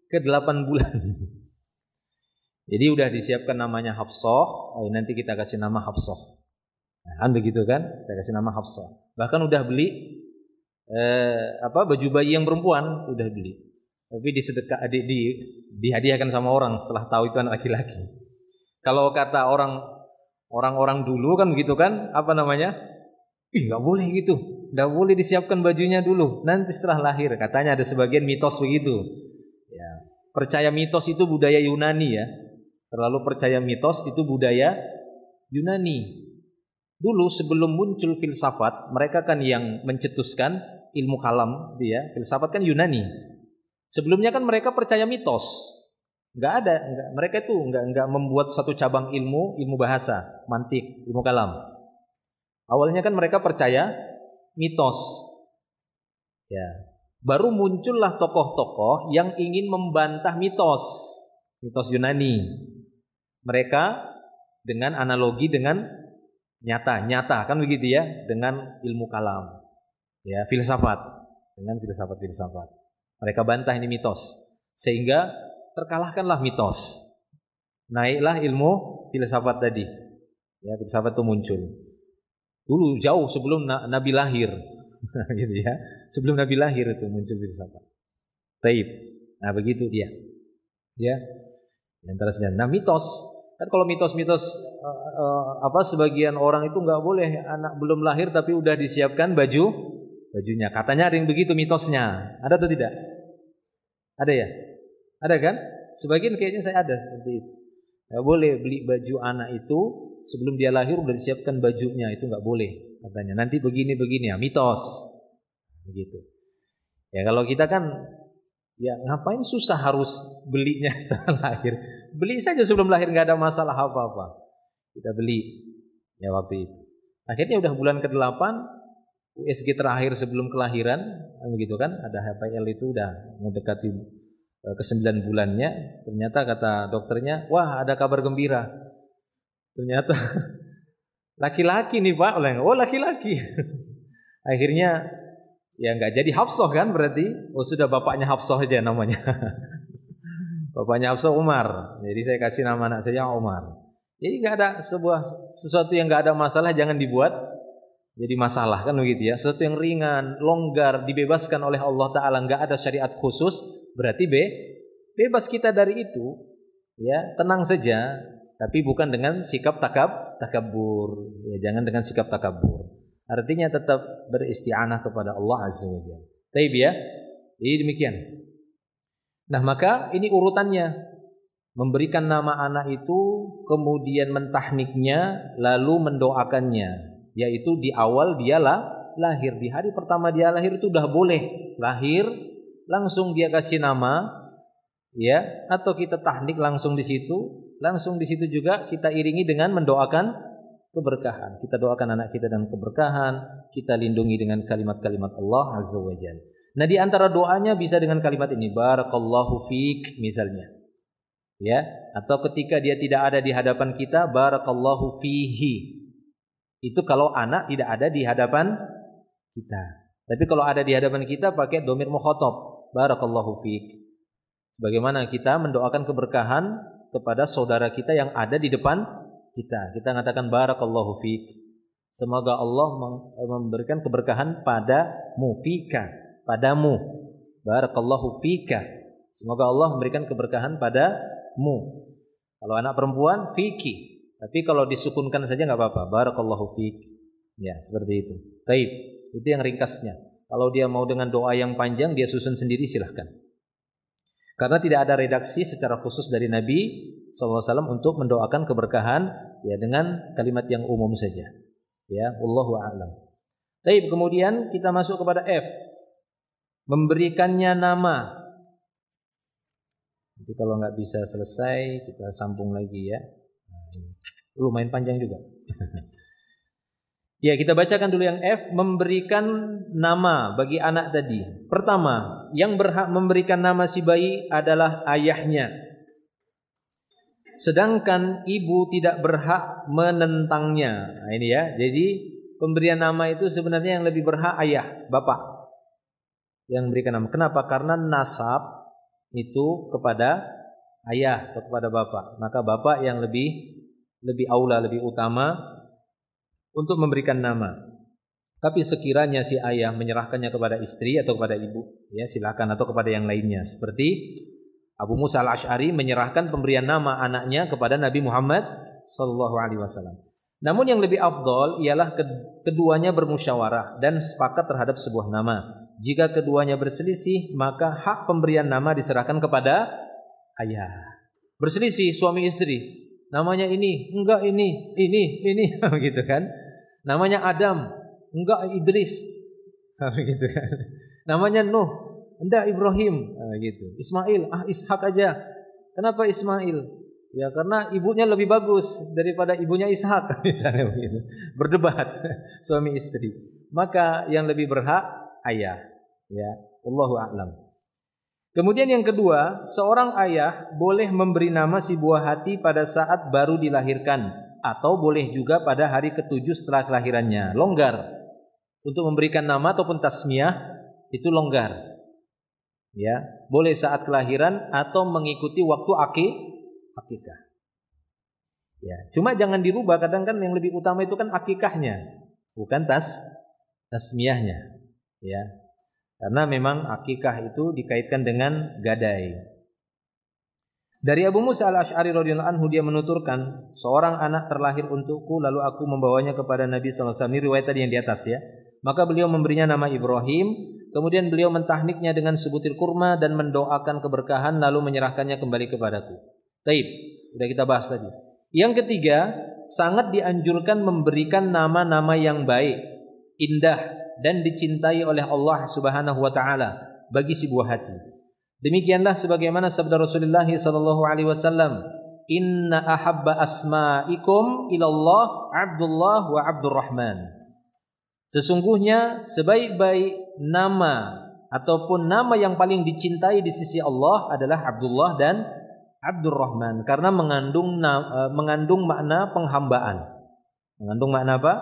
ke-8 bulan. Jadi udah disiapkan namanya Hafsah, nanti kita kasih nama Hafsah. Nah, begitu kan? Kita kasih nama Hafsah. Bahkan udah beli baju bayi yang perempuan, udah beli. Tapi dihadiahkan sama orang setelah tahu itu anak laki-laki. Kalau kata orang-orang dulu kan begitu kan? Apa namanya? Nggak boleh gitu. Nggak boleh disiapkan bajunya dulu. Nanti setelah lahir. Katanya ada sebagian mitos begitu. Ya, percaya mitos itu budaya Yunani ya. Terlalu percaya mitos itu budaya Yunani. Dulu sebelum muncul filsafat, mereka kan yang mencetuskan ilmu kalam, gitu ya. Filsafat kan Yunani. Sebelumnya kan mereka percaya mitos. Mereka itu enggak membuat satu cabang ilmu bahasa, mantik, ilmu kalam. Awalnya kan mereka percaya mitos. Ya. Baru muncullah tokoh-tokoh yang ingin membantah mitos Yunani. Mereka dengan analogi dengan nyata kan begitu ya, dengan ilmu kalam. Ya, filsafat, dengan filsafat. Mereka bantah ini mitos. Sehingga terkalahkanlah mitos. Naiklah ilmu filsafat tadi. Ya, filsafat itu muncul. Dulu jauh sebelum Nabi lahir. Gitu ya. Sebelum Nabi lahir itu muncul filsafat. Taib. Nah, begitu dia. Ya. Antara sejarah. Nah, mitos. Kan kalau mitos-mitos sebagian orang itu nggak boleh anak belum lahir tapi udah disiapkan bajunya. Katanya ada yang begitu mitosnya. Ada atau tidak? Ada ya? Ada kan? Sebagian kayaknya saya ada seperti itu. Nggak boleh beli baju anak itu sebelum dia lahir udah disiapkan bajunya, itu nggak boleh katanya. Nanti begini ya, mitos. Begitu. Ya kalau kita kan ya ngapain susah harus belinya setelah lahir. Beli saja sebelum lahir, nggak ada masalah apa-apa. Kita beli ya waktu itu. Akhirnya udah bulan ke-8 USG terakhir sebelum kelahiran, begitu kan? Ada HPL itu udah mendekati ke-9 bulannya. Ternyata kata dokternya, wah ada kabar gembira. Ternyata laki-laki nih Pak. Oh laki-laki. Akhirnya ya nggak jadi Hafsah kan berarti. Oh sudah bapaknya Hafsah aja namanya. Bapaknya Hafsah Umar. Jadi saya kasih nama anak saya Umar. Jadi nggak ada sesuatu yang nggak ada masalah jangan dibuat jadi masalah kan begitu ya. Sesuatu yang ringan, longgar, dibebaskan oleh Allah Taala, nggak ada syariat khusus, berarti bebas kita dari itu. Ya tenang saja. Tapi bukan dengan sikap takabur. Ya jangan dengan sikap takabur. Artinya tetap beristi'anah kepada Allah Azza wa Jalla. Taib ya. Jadi demikian. Nah, maka ini urutannya. Memberikan nama anak itu, kemudian mentahniknya, lalu mendoakannya. Yaitu di awal dia lahir, di hari pertama dia lahir itu udah boleh lahir, langsung dia kasih nama, ya, atau kita tahnik langsung di situ. Langsung di situ juga kita iringi dengan mendoakan keberkahan. Kita doakan anak kita dengan keberkahan, kita lindungi dengan kalimat-kalimat Allah Azza wa Jalla. Nah, di antara doanya bisa dengan kalimat ini, barakallahu fiik misalnya. Ya, atau ketika dia tidak ada di hadapan kita, barakallahu fihi. Itu kalau anak tidak ada di hadapan kita. Tapi kalau ada di hadapan kita pakai dhamir mukhatab, barakallahu fiik. Sebagaimana kita mendoakan keberkahan kepada saudara kita yang ada di depan kita. Kita mengatakan barakallahu fiik. Semoga Allah memberikan keberkahan padamu, fika, padamu. Barakallahu fika. Semoga Allah memberikan keberkahan padamu. Kalau anak perempuan, fiki. Tapi kalau disukunkan saja nggak apa-apa. Barakallahu fik. Ya, seperti itu. Taib. Itu yang ringkasnya. Kalau dia mau dengan doa yang panjang, dia susun sendiri silahkan. Karena tidak ada redaksi secara khusus dari Nabi SAW untuk mendoakan keberkahan ya dengan kalimat yang umum saja. Ya, wallahu a'lam. Taib. Kemudian kita masuk kepada F. Memberikannya nama. Nanti kalau nggak bisa selesai kita sambung lagi ya. Lumayan panjang juga. Ya, kita bacakan dulu yang F. Memberikan nama bagi anak tadi. Pertama, yang berhak memberikan nama si bayi adalah ayahnya. Sedangkan ibu tidak berhak menentangnya. Nah, ini ya. Jadi pemberian nama itu sebenarnya yang lebih berhak ayah, bapak. Yang memberikan nama. Kenapa? Karena nasab itu kepada ayah atau kepada bapak. Maka bapak yang lebih aula, lebih utama untuk memberikan nama. Tapi sekiranya si ayah menyerahkannya kepada istri atau kepada ibu, ya silakan, atau kepada yang lainnya. Seperti Abu Musa al-Asy'ari menyerahkan pemberian nama anaknya kepada Nabi Muhammad SAW. Namun yang lebih afdol ialah keduanya bermusyawarah dan sepakat terhadap sebuah nama. Jika keduanya berselisih, maka hak pemberian nama diserahkan kepada ayah. Berselisih suami istri, namanya ini, enggak ini, gitu kan? Namanya Adam, enggak Idris, gitu kan? Namanya Nuh, enggak Ibrahim, gitu. Ismail, Ishak aja. Kenapa Ismail? Ya karena ibunya lebih bagus daripada ibunya Ishak, misalnya begitu. Berdebat suami istri. Maka yang lebih berhak ayah. Ya, wallahu a'lam. Kemudian yang kedua, seorang ayah boleh memberi nama si buah hati pada saat baru dilahirkan, atau boleh juga pada hari ke-7 setelah kelahirannya. Longgar. Untuk memberikan nama ataupun tasmiyah itu longgar. Ya, boleh saat kelahiran atau mengikuti waktu akikah. Ya, cuma jangan dirubah, kadang kan yang lebih utama itu kan akikahnya, bukan tasmiyahnya. Ya. Karena memang akikah itu dikaitkan dengan gadai. Dari Abu Musa al-Asy'ari radhiyallahu anhu, dia menuturkan, seorang anak terlahir untukku lalu aku membawanya kepada Nabi sallallahu alaihi wasallam. Ini riwayat tadi yang di atas ya. Maka beliau memberinya nama Ibrahim, kemudian beliau mentahniknya dengan sebutir kurma dan mendoakan keberkahan lalu menyerahkannya kembali kepadaku. Taib, sudah kita bahas tadi. Yang ketiga, sangat dianjurkan memberikan nama-nama yang baik, indah dan dicintai oleh Allah Subhanahu wa taala bagi si buah hati. Demikianlah sebagaimana sabda Rasulullah sallallahu alaihi wasallam, "Inna ahabba asma'ikum ilallah Abdullah wa Abdurrahman." Sesungguhnya sebaik-baik nama ataupun nama yang paling dicintai di sisi Allah adalah Abdullah dan Abdurrahman, karena mengandung makna penghambaan. Mengandung makna apa?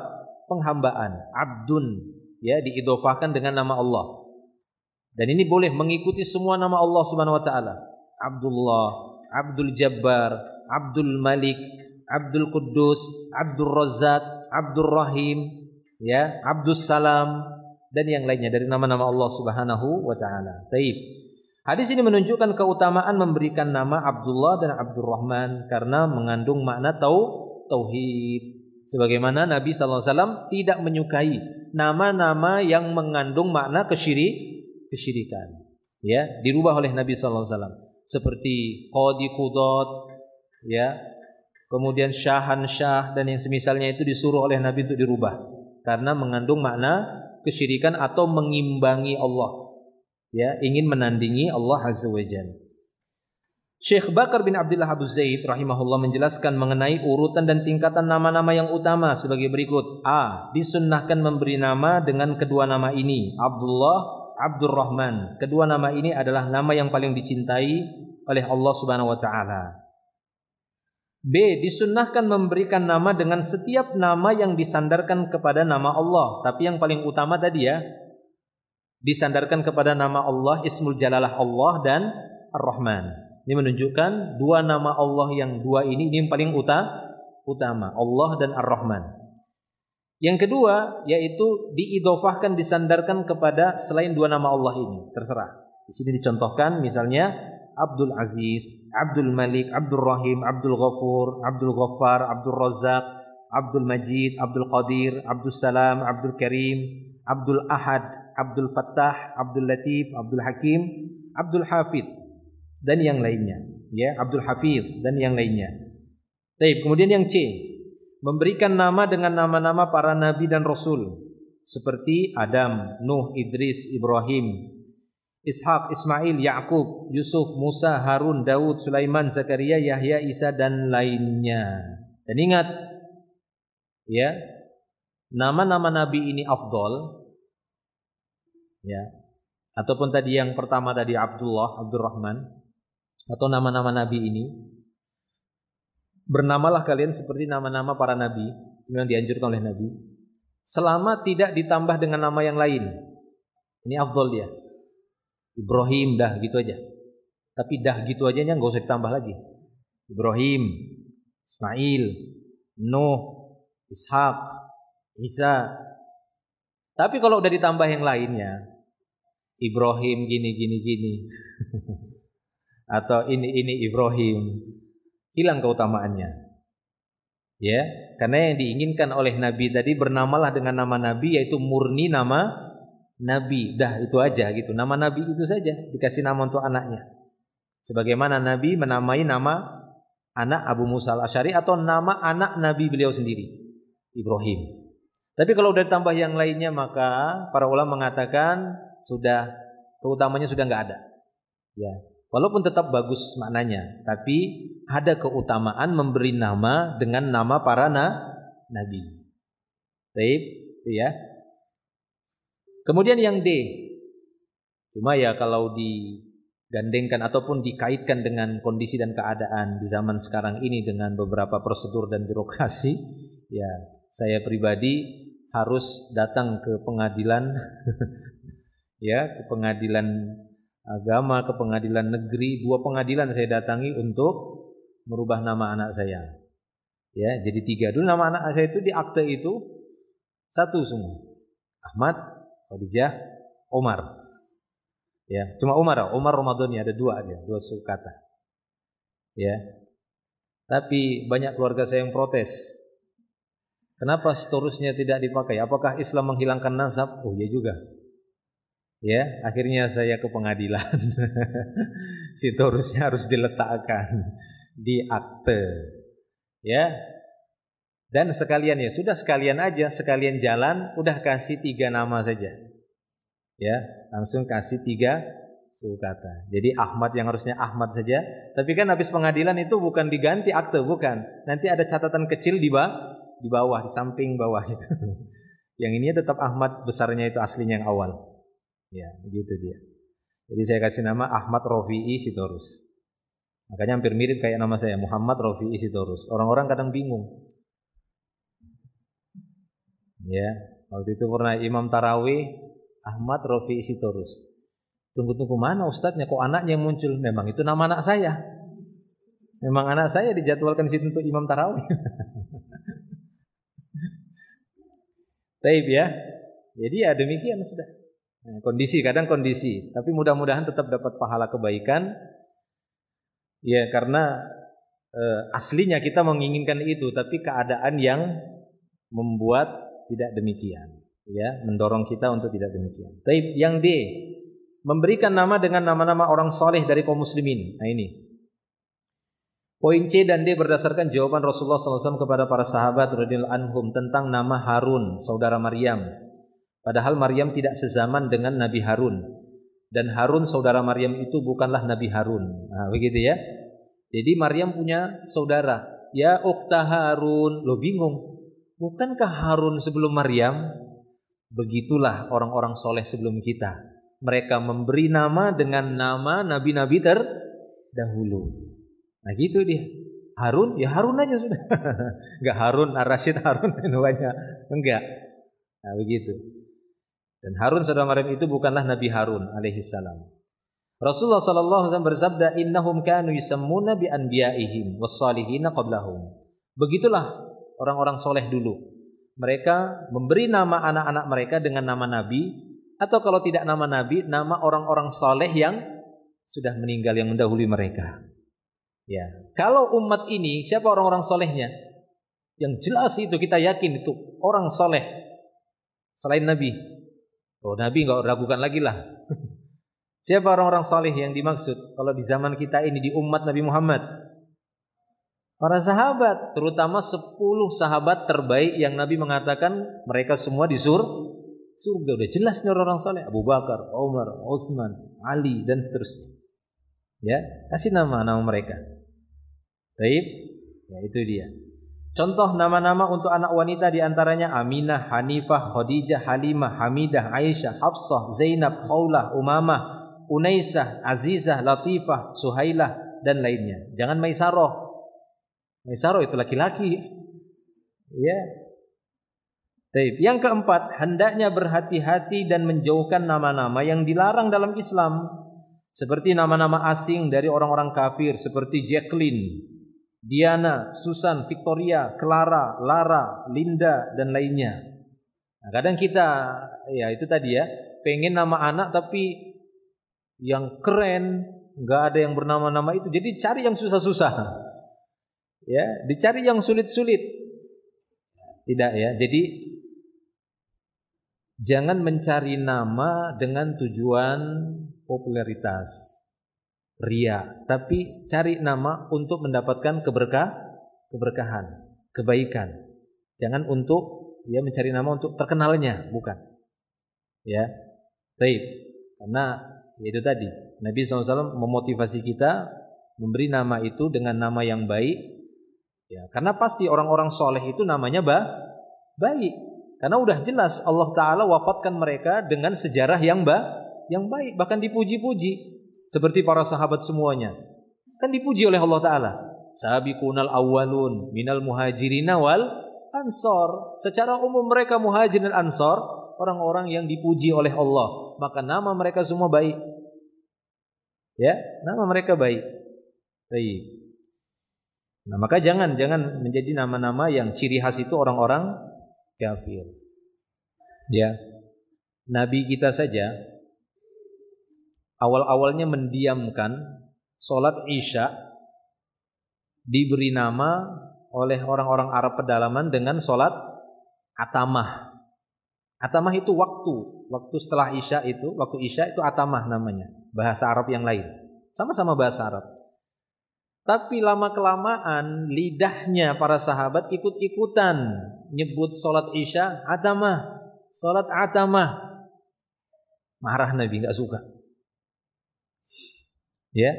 Penghambaan. Abdun, ya, diidhofahkan dengan nama Allah. Dan ini boleh mengikuti semua nama Allah Subhanahu wa taala. Abdullah, Abdul Jabbar, Abdul Malik, Abdul Quddus, Abdul Razzaq, Abdul Rahim, ya, Abdus Salam dan yang lainnya dari nama-nama Allah Subhanahu wa taala. Taib. Hadis ini menunjukkan keutamaan memberikan nama Abdullah dan Abdurrahman karena mengandung makna tauhid. Sebagaimana Nabi sallallahu alaihi wasallam tidak menyukai nama-nama yang mengandung makna kesyirikan. Ya, dirubah oleh Nabi sallallahu alaihi wasallam. Seperti qadi qudot, ya. Kemudian syahan syah dan yang semisalnya itu disuruh oleh Nabi untuk dirubah karena mengandung makna kesyirikan atau mengimbangi Allah. Ya, ingin menandingi Allah Azza wa Jalla. Syekh Bakar bin Abdullah Abu Zaid rahimahullah menjelaskan mengenai urutan dan tingkatan nama-nama yang utama sebagai berikut. A. Disunnahkan memberi nama dengan kedua nama ini, Abdullah, Abdurrahman. Kedua nama ini adalah nama yang paling dicintai oleh Allah Subhanahu wa taala. B. Disunnahkan memberikan nama dengan setiap nama yang disandarkan kepada nama Allah. Tapi yang paling utama tadi ya, disandarkan kepada nama Allah, Ismul Jalalah Allah dan Ar-Rahman. Ini menunjukkan dua nama Allah yang dua ini yang paling utama, Allah dan Ar-Rahman. Yang kedua yaitu diidhofahkan, disandarkan kepada selain dua nama Allah ini, terserah. Di sini dicontohkan misalnya Abdul Aziz, Abdul Malik, Abdul Rahim, Abdul Ghafur, Abdul Ghaffar, Abdul Razzaq, Abdul Majid, Abdul Qadir, Abdul Salam, Abdul Karim, Abdul Ahad, Abdul Fattah, Abdul Latif, Abdul Hakim, Abdul Hafid dan yang lainnya, ya, Abdul Hafid dan yang lainnya. Baik, kemudian yang C, memberikan nama dengan nama-nama para nabi dan rasul seperti Adam, Nuh, Idris, Ibrahim, Ishak, Ismail, Yakub, Yusuf, Musa, Harun, Daud, Sulaiman, Zakaria, Yahya, Isa dan lainnya. Dan ingat, ya, nama-nama nabi ini afdol, ya, ataupun tadi yang pertama tadi Abdullah, Abdurrahman, atau nama-nama nabi ini, bernamalah kalian seperti nama-nama para nabi yang dianjurkan oleh Nabi, selama tidak ditambah dengan nama yang lain. Ini afdol dia. Ibrahim dah gitu aja. Tapi dah gitu aja nya enggak usah ditambah lagi. Ibrahim, Ismail, Nuh, Ishak, Isa. Tapi kalau udah ditambah yang lainnya, Ibrahim gini atau ini Ibrahim, hilang keutamaannya. Ya, karena yang diinginkan oleh Nabi tadi, bernamalah dengan nama Nabi, yaitu murni nama Nabi. Dah itu aja gitu. Nama Nabi itu saja, dikasih nama untuk anaknya. Sebagaimana Nabi menamai nama anak Abu Musa al-Asy'ari atau nama anak Nabi beliau sendiri, Ibrahim. Tapi kalau udah ditambah yang lainnya, maka para ulama mengatakan sudah keutamanya sudah enggak ada. Ya. Walaupun tetap bagus maknanya, tapi ada keutamaan memberi nama dengan nama para nabi. Baik, ya. Kemudian yang D. Cuma ya kalau digandengkan ataupun dikaitkan dengan kondisi dan keadaan di zaman sekarang ini dengan beberapa prosedur dan birokrasi, ya saya pribadi harus datang ke pengadilan ya, ke pengadilan agama, ke pengadilan negeri, 2 pengadilan saya datangi untuk merubah nama anak saya. Ya, jadi 3. Dulu nama anak saya itu di akte itu 1 semua. Ahmad, Khadijah, Umar. Ya, cuma Umar Ramadhani ada 2 dia, 2 suku kata. Ya. Tapi banyak keluarga saya yang protes. Kenapa seterusnya tidak dipakai? Apakah Islam menghilangkan nasab? Oh, iya juga. Ya, akhirnya saya ke pengadilan. Sitorusnya harus diletakkan di akte. Ya. Dan sekalian ya, sudah sekalian aja, sekalian jalan udah kasih 3 nama saja. Ya, langsung kasih 3 suku kata. Jadi Ahmad yang harusnya Ahmad saja, tapi kan habis pengadilan itu bukan diganti akte, bukan. Nanti ada catatan kecil di bawah, di samping bawah itu. Yang ini tetap Ahmad besarnya itu aslinya yang awal. Ya, begitu dia. Jadi saya kasih nama Ahmad Rafi'i Sitorus. Makanya hampir mirip kayak nama saya, Muhammad Rafi'i Sitorus. Orang-orang kadang bingung. Ya, waktu itu pernah Imam Tarawih Ahmad Rafi'i Sitorus. Tunggu-tunggu mana ustadznya, kok anaknya yang muncul? Memang itu nama anak saya. Memang anak saya dijadwalkan di situ untuk Imam Tarawih. Taib ya. Jadi ya demikian sudah. Kondisi, kadang kondisi, tapi mudah-mudahan tetap dapat pahala kebaikan. Ya, karena aslinya kita menginginkan itu, tapi keadaan yang membuat tidak demikian, ya, mendorong kita untuk tidak demikian. Taib yang D, memberikan nama dengan nama-nama orang soleh dari kaum muslimin. Nah ini. Poin C dan D berdasarkan jawaban Rasulullah SAW kepada para sahabat radhiyallahu anhum tentang nama Harun, saudara Maryam. Padahal Maryam tidak sezaman dengan Nabi Harun. Dan Harun saudara Maryam itu bukanlah Nabi Harun. Nah, begitu ya. Jadi Maryam punya saudara. Ya ukhta Harun. Lo bingung. Bukankah Harun sebelum Maryam? Begitulah orang-orang soleh sebelum kita. Mereka memberi nama dengan nama nabi-nabi terdahulu. Nah gitu dia. Harun, ya Harun aja sudah. Enggak Harun Ar-Rasyid, Harun namanya. Enggak. Nah begitu. Dan Harun saudara Maryam itu bukanlah Nabi Harun alaihi salam. Rasulullah sallallahu alaihi wasallam bersabda, "Innahum kanu yusammuna bi anbiya'ihim was-salihina qablahum." Begitulah orang-orang soleh dulu. Mereka memberi nama anak-anak mereka dengan nama nabi, atau kalau tidak nama nabi, nama orang-orang soleh yang sudah meninggal, yang mendahului mereka. Ya, kalau umat ini siapa orang-orang solehnya? Yang jelas itu kita yakin itu orang soleh selain Nabi. Kalau Nabi nggak ragukan lagi lah. Siapa orang-orang soleh yang dimaksud? Kalau di zaman kita ini di umat Nabi Muhammad, para sahabat, terutama 10 sahabat terbaik yang Nabi mengatakan mereka semua di surga. Udah jelas nih orang-orang soleh. Abu Bakar, Umar, Utsman, Ali dan seterusnya. Ya, kasih nama-nama mereka. Baik, ya itu dia. Contoh nama-nama untuk anak wanita diantaranya Aminah, Hanifah, Khadijah, Halimah, Hamidah, Aisyah, Hafsah, Zainab, Khawlah, Umamah, Unaisah, Azizah, Latifah, Suhailah dan lainnya. Jangan Maisarah. Maisarah itu laki-laki. Ya. Baik. Yang keempat, hendaknya berhati-hati dan menjauhkan nama-nama yang dilarang dalam Islam. Seperti nama-nama asing dari orang-orang kafir seperti Jacqueline, Diana, Susan, Victoria, Clara, Lara, Linda dan lainnya. Nah, kadang kita ya itu tadi ya, pengen nama anak tapi yang keren, nggak ada yang bernama-nama itu. Jadi cari yang susah-susah. Ya, dicari yang sulit-sulit. Tidak ya. Jadi jangan mencari nama dengan tujuan popularitas, ria, tapi cari nama untuk mendapatkan keberkahan, kebaikan. Jangan untuk ya mencari nama untuk terkenalnya, bukan. Ya, baik. Karena itu tadi Nabi SAW memotivasi kita memberi nama itu dengan nama yang baik. Ya, karena pasti orang-orang soleh itu namanya baik. Karena udah jelas Allah Ta'ala wafatkan mereka dengan sejarah yang baik, bahkan dipuji-puji. Seperti para sahabat semuanya. Kan dipuji oleh Allah Ta'ala. Sabiqunal awwalun minal muhajirina wal ansor. Secara umum mereka muhajirin dan ansor, orang-orang yang dipuji oleh Allah. Maka nama mereka semua baik. Ya, nama mereka baik. Baik. Nah, maka jangan menjadi nama-nama yang ciri khas itu orang-orang kafir. Ya. Nabi kita saja awal-awalnya mendiamkan sholat Isya diberi nama oleh orang-orang Arab pedalaman dengan sholat atamah. Atamah itu waktu setelah Isya itu, waktu Isya itu atamah namanya, bahasa Arab yang lain, sama-sama bahasa Arab. Tapi lama-kelamaan lidahnya para sahabat ikut-ikutan nyebut sholat Isya atamah, sholat atamah. Marah Nabi, nggak suka. Ya,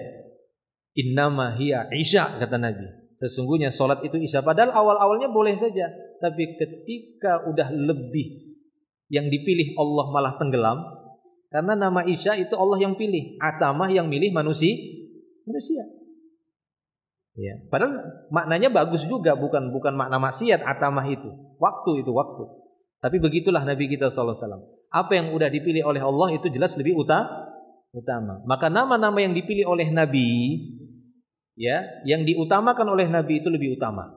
innama hiya Isya, kata Nabi. Sesungguhnya sholat itu Isya. Padahal awal-awalnya boleh saja, tapi ketika udah lebih yang dipilih Allah malah tenggelam. Karena nama Isya itu Allah yang pilih, atamah yang milih manusia. Ya, padahal maknanya bagus juga, bukan makna maksiat atamah itu. Waktu. Tapi begitulah Nabi kita sallallahu alaihi wasallam. Apa yang udah dipilih oleh Allah itu jelas lebih utama. Maka nama-nama yang dipilih oleh Nabi, ya, yang diutamakan oleh Nabi itu lebih utama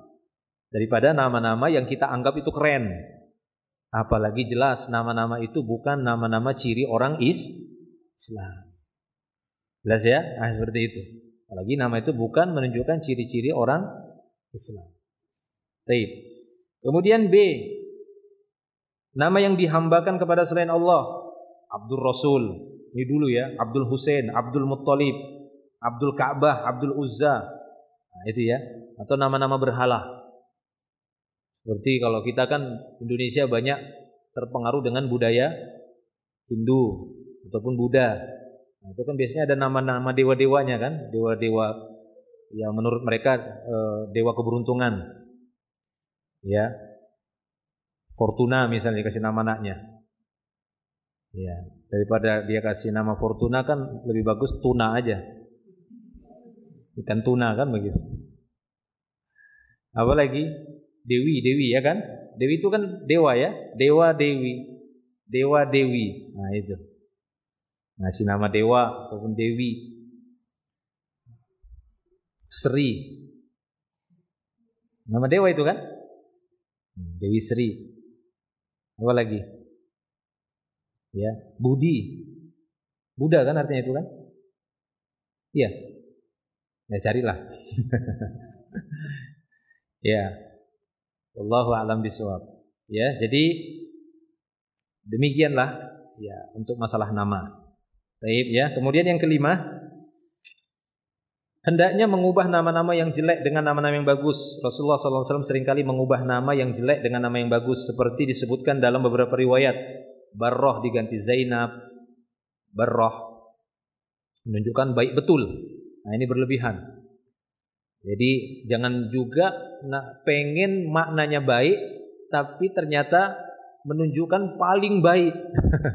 daripada nama-nama yang kita anggap itu keren. Apalagi jelas nama-nama itu bukan nama-nama ciri orang Islam. Jelas ya? Nah, seperti itu. Apalagi nama itu bukan menunjukkan ciri-ciri orang Islam. Baik. Kemudian B, nama yang dihambakan kepada selain Allah, Abdur Rasul. Ini dulu ya, Abdul Husain, Abdul Muttalib, Abdul Ka'bah, Abdul Uzza. Nah, itu ya. Atau nama-nama berhala. Seperti kalau kita kan Indonesia banyak terpengaruh dengan budaya Hindu ataupun Buddha. Nah, itu kan biasanya ada nama-nama dewa-dewanya kan, dewa-dewa yang menurut mereka dewa keberuntungan. Ya. Fortuna misalnya dikasih nama anaknya. Ya, daripada dia kasih nama Fortuna kan lebih bagus tuna aja. Ikan tuna kan begitu. Apalagi Dewi ya kan? Dewi itu kan dewa ya, dewa dewi. Nah itu. Ngasih nama dewa ataupun dewi. Sri. Nama dewa itu kan? Dewi Sri. Apa lagi? Ya, Budi. Buddha kan artinya itu kan? Iya. Ya carilah. Ya. Wallahu a'lam bishawab. Ya, jadi demikianlah ya untuk masalah nama. Baik ya. Kemudian yang kelima, hendaknya mengubah nama-nama yang jelek dengan nama-nama yang bagus. Rasulullah SAW seringkali mengubah nama yang jelek dengan nama yang bagus, seperti disebutkan dalam beberapa riwayat. Barroh diganti Zainab. Barroh menunjukkan baik betul. Nah ini berlebihan. Jadi jangan juga pengen maknanya baik, tapi ternyata menunjukkan paling baik,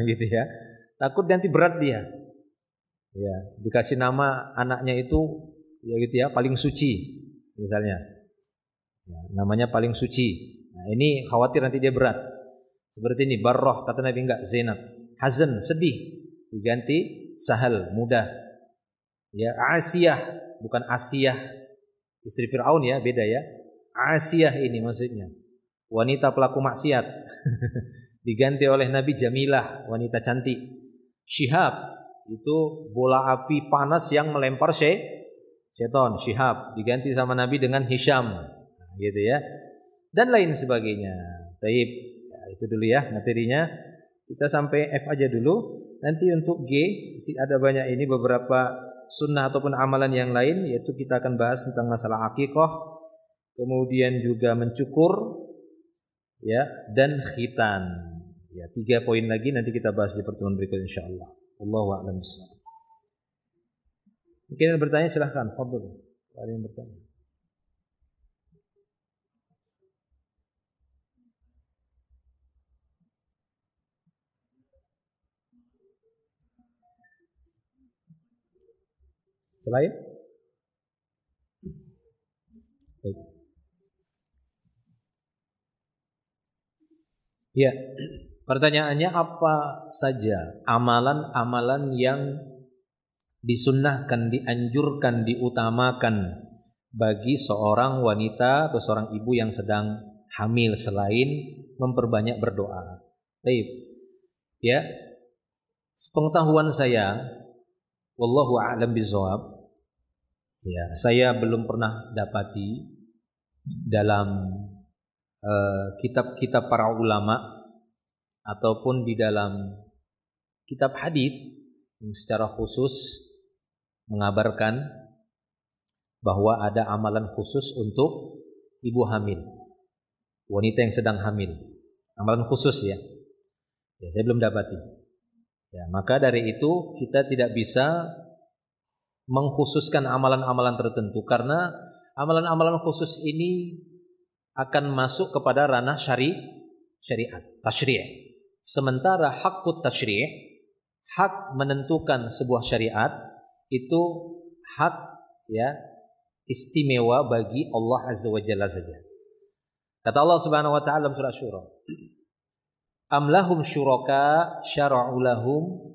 gitu ya. Takut nanti berat dia. Ya, dikasih nama anaknya itu ya gitu ya, paling suci misalnya. Ya, namanya paling suci. Nah, ini khawatir nanti dia berat. Seperti ini Barroh kata Nabi enggak, Zainab. Hazan sedih diganti Sahal mudah. Ya, Asiyah bukan Asiyah istri Fir'aun ya, beda ya. Asiyah ini maksudnya wanita pelaku maksiat. Diganti oleh Nabi Jamilah, wanita cantik. Syihab itu bola api panas yang melempar syaitan. Syihab diganti sama Nabi dengan Hisham, gitu ya. Dan lain sebagainya. Baik, ya, itu dulu ya materinya. Kita sampai F aja dulu. Nanti untuk G ada banyak ini beberapa sunnah ataupun amalan yang lain, yaitu kita akan bahas tentang masalah akikah, kemudian juga mencukur, ya, dan khitan. Ya, 3 poin lagi nanti kita bahas di pertemuan berikutnya insyaallah. Wallahu a'lam bishawab. Mungkin yang bertanya silahkan, fadhil. Ada yang bertanya? Selain? Baik. Ya, pertanyaannya apa saja amalan-amalan yang disunnahkan, dianjurkan, diutamakan bagi seorang wanita atau seorang ibu yang sedang hamil selain memperbanyak berdoa. Baik. Ya. Sepengetahuan saya, wallahu a'lam bishawab, ya, saya belum pernah dapati dalam kitab-kitab para ulama ataupun di dalam kitab hadis yang secara khusus mengabarkan bahwa ada amalan khusus untuk ibu hamil, wanita yang sedang hamil. Amalan khusus ya. Ya, saya belum dapati. Ya, maka dari itu kita tidak bisa mengkhususkan amalan-amalan tertentu karena amalan-amalan khusus ini akan masuk kepada ranah syariat, tasyri'. Sementara hakut tasyri', hak menentukan sebuah syariat itu hak ya istimewa bagi Allah Azza wa Jalla saja. Kata Allah Subhanahu wa taala dalam surah Syura, Am lahum syuraka syara'u lahum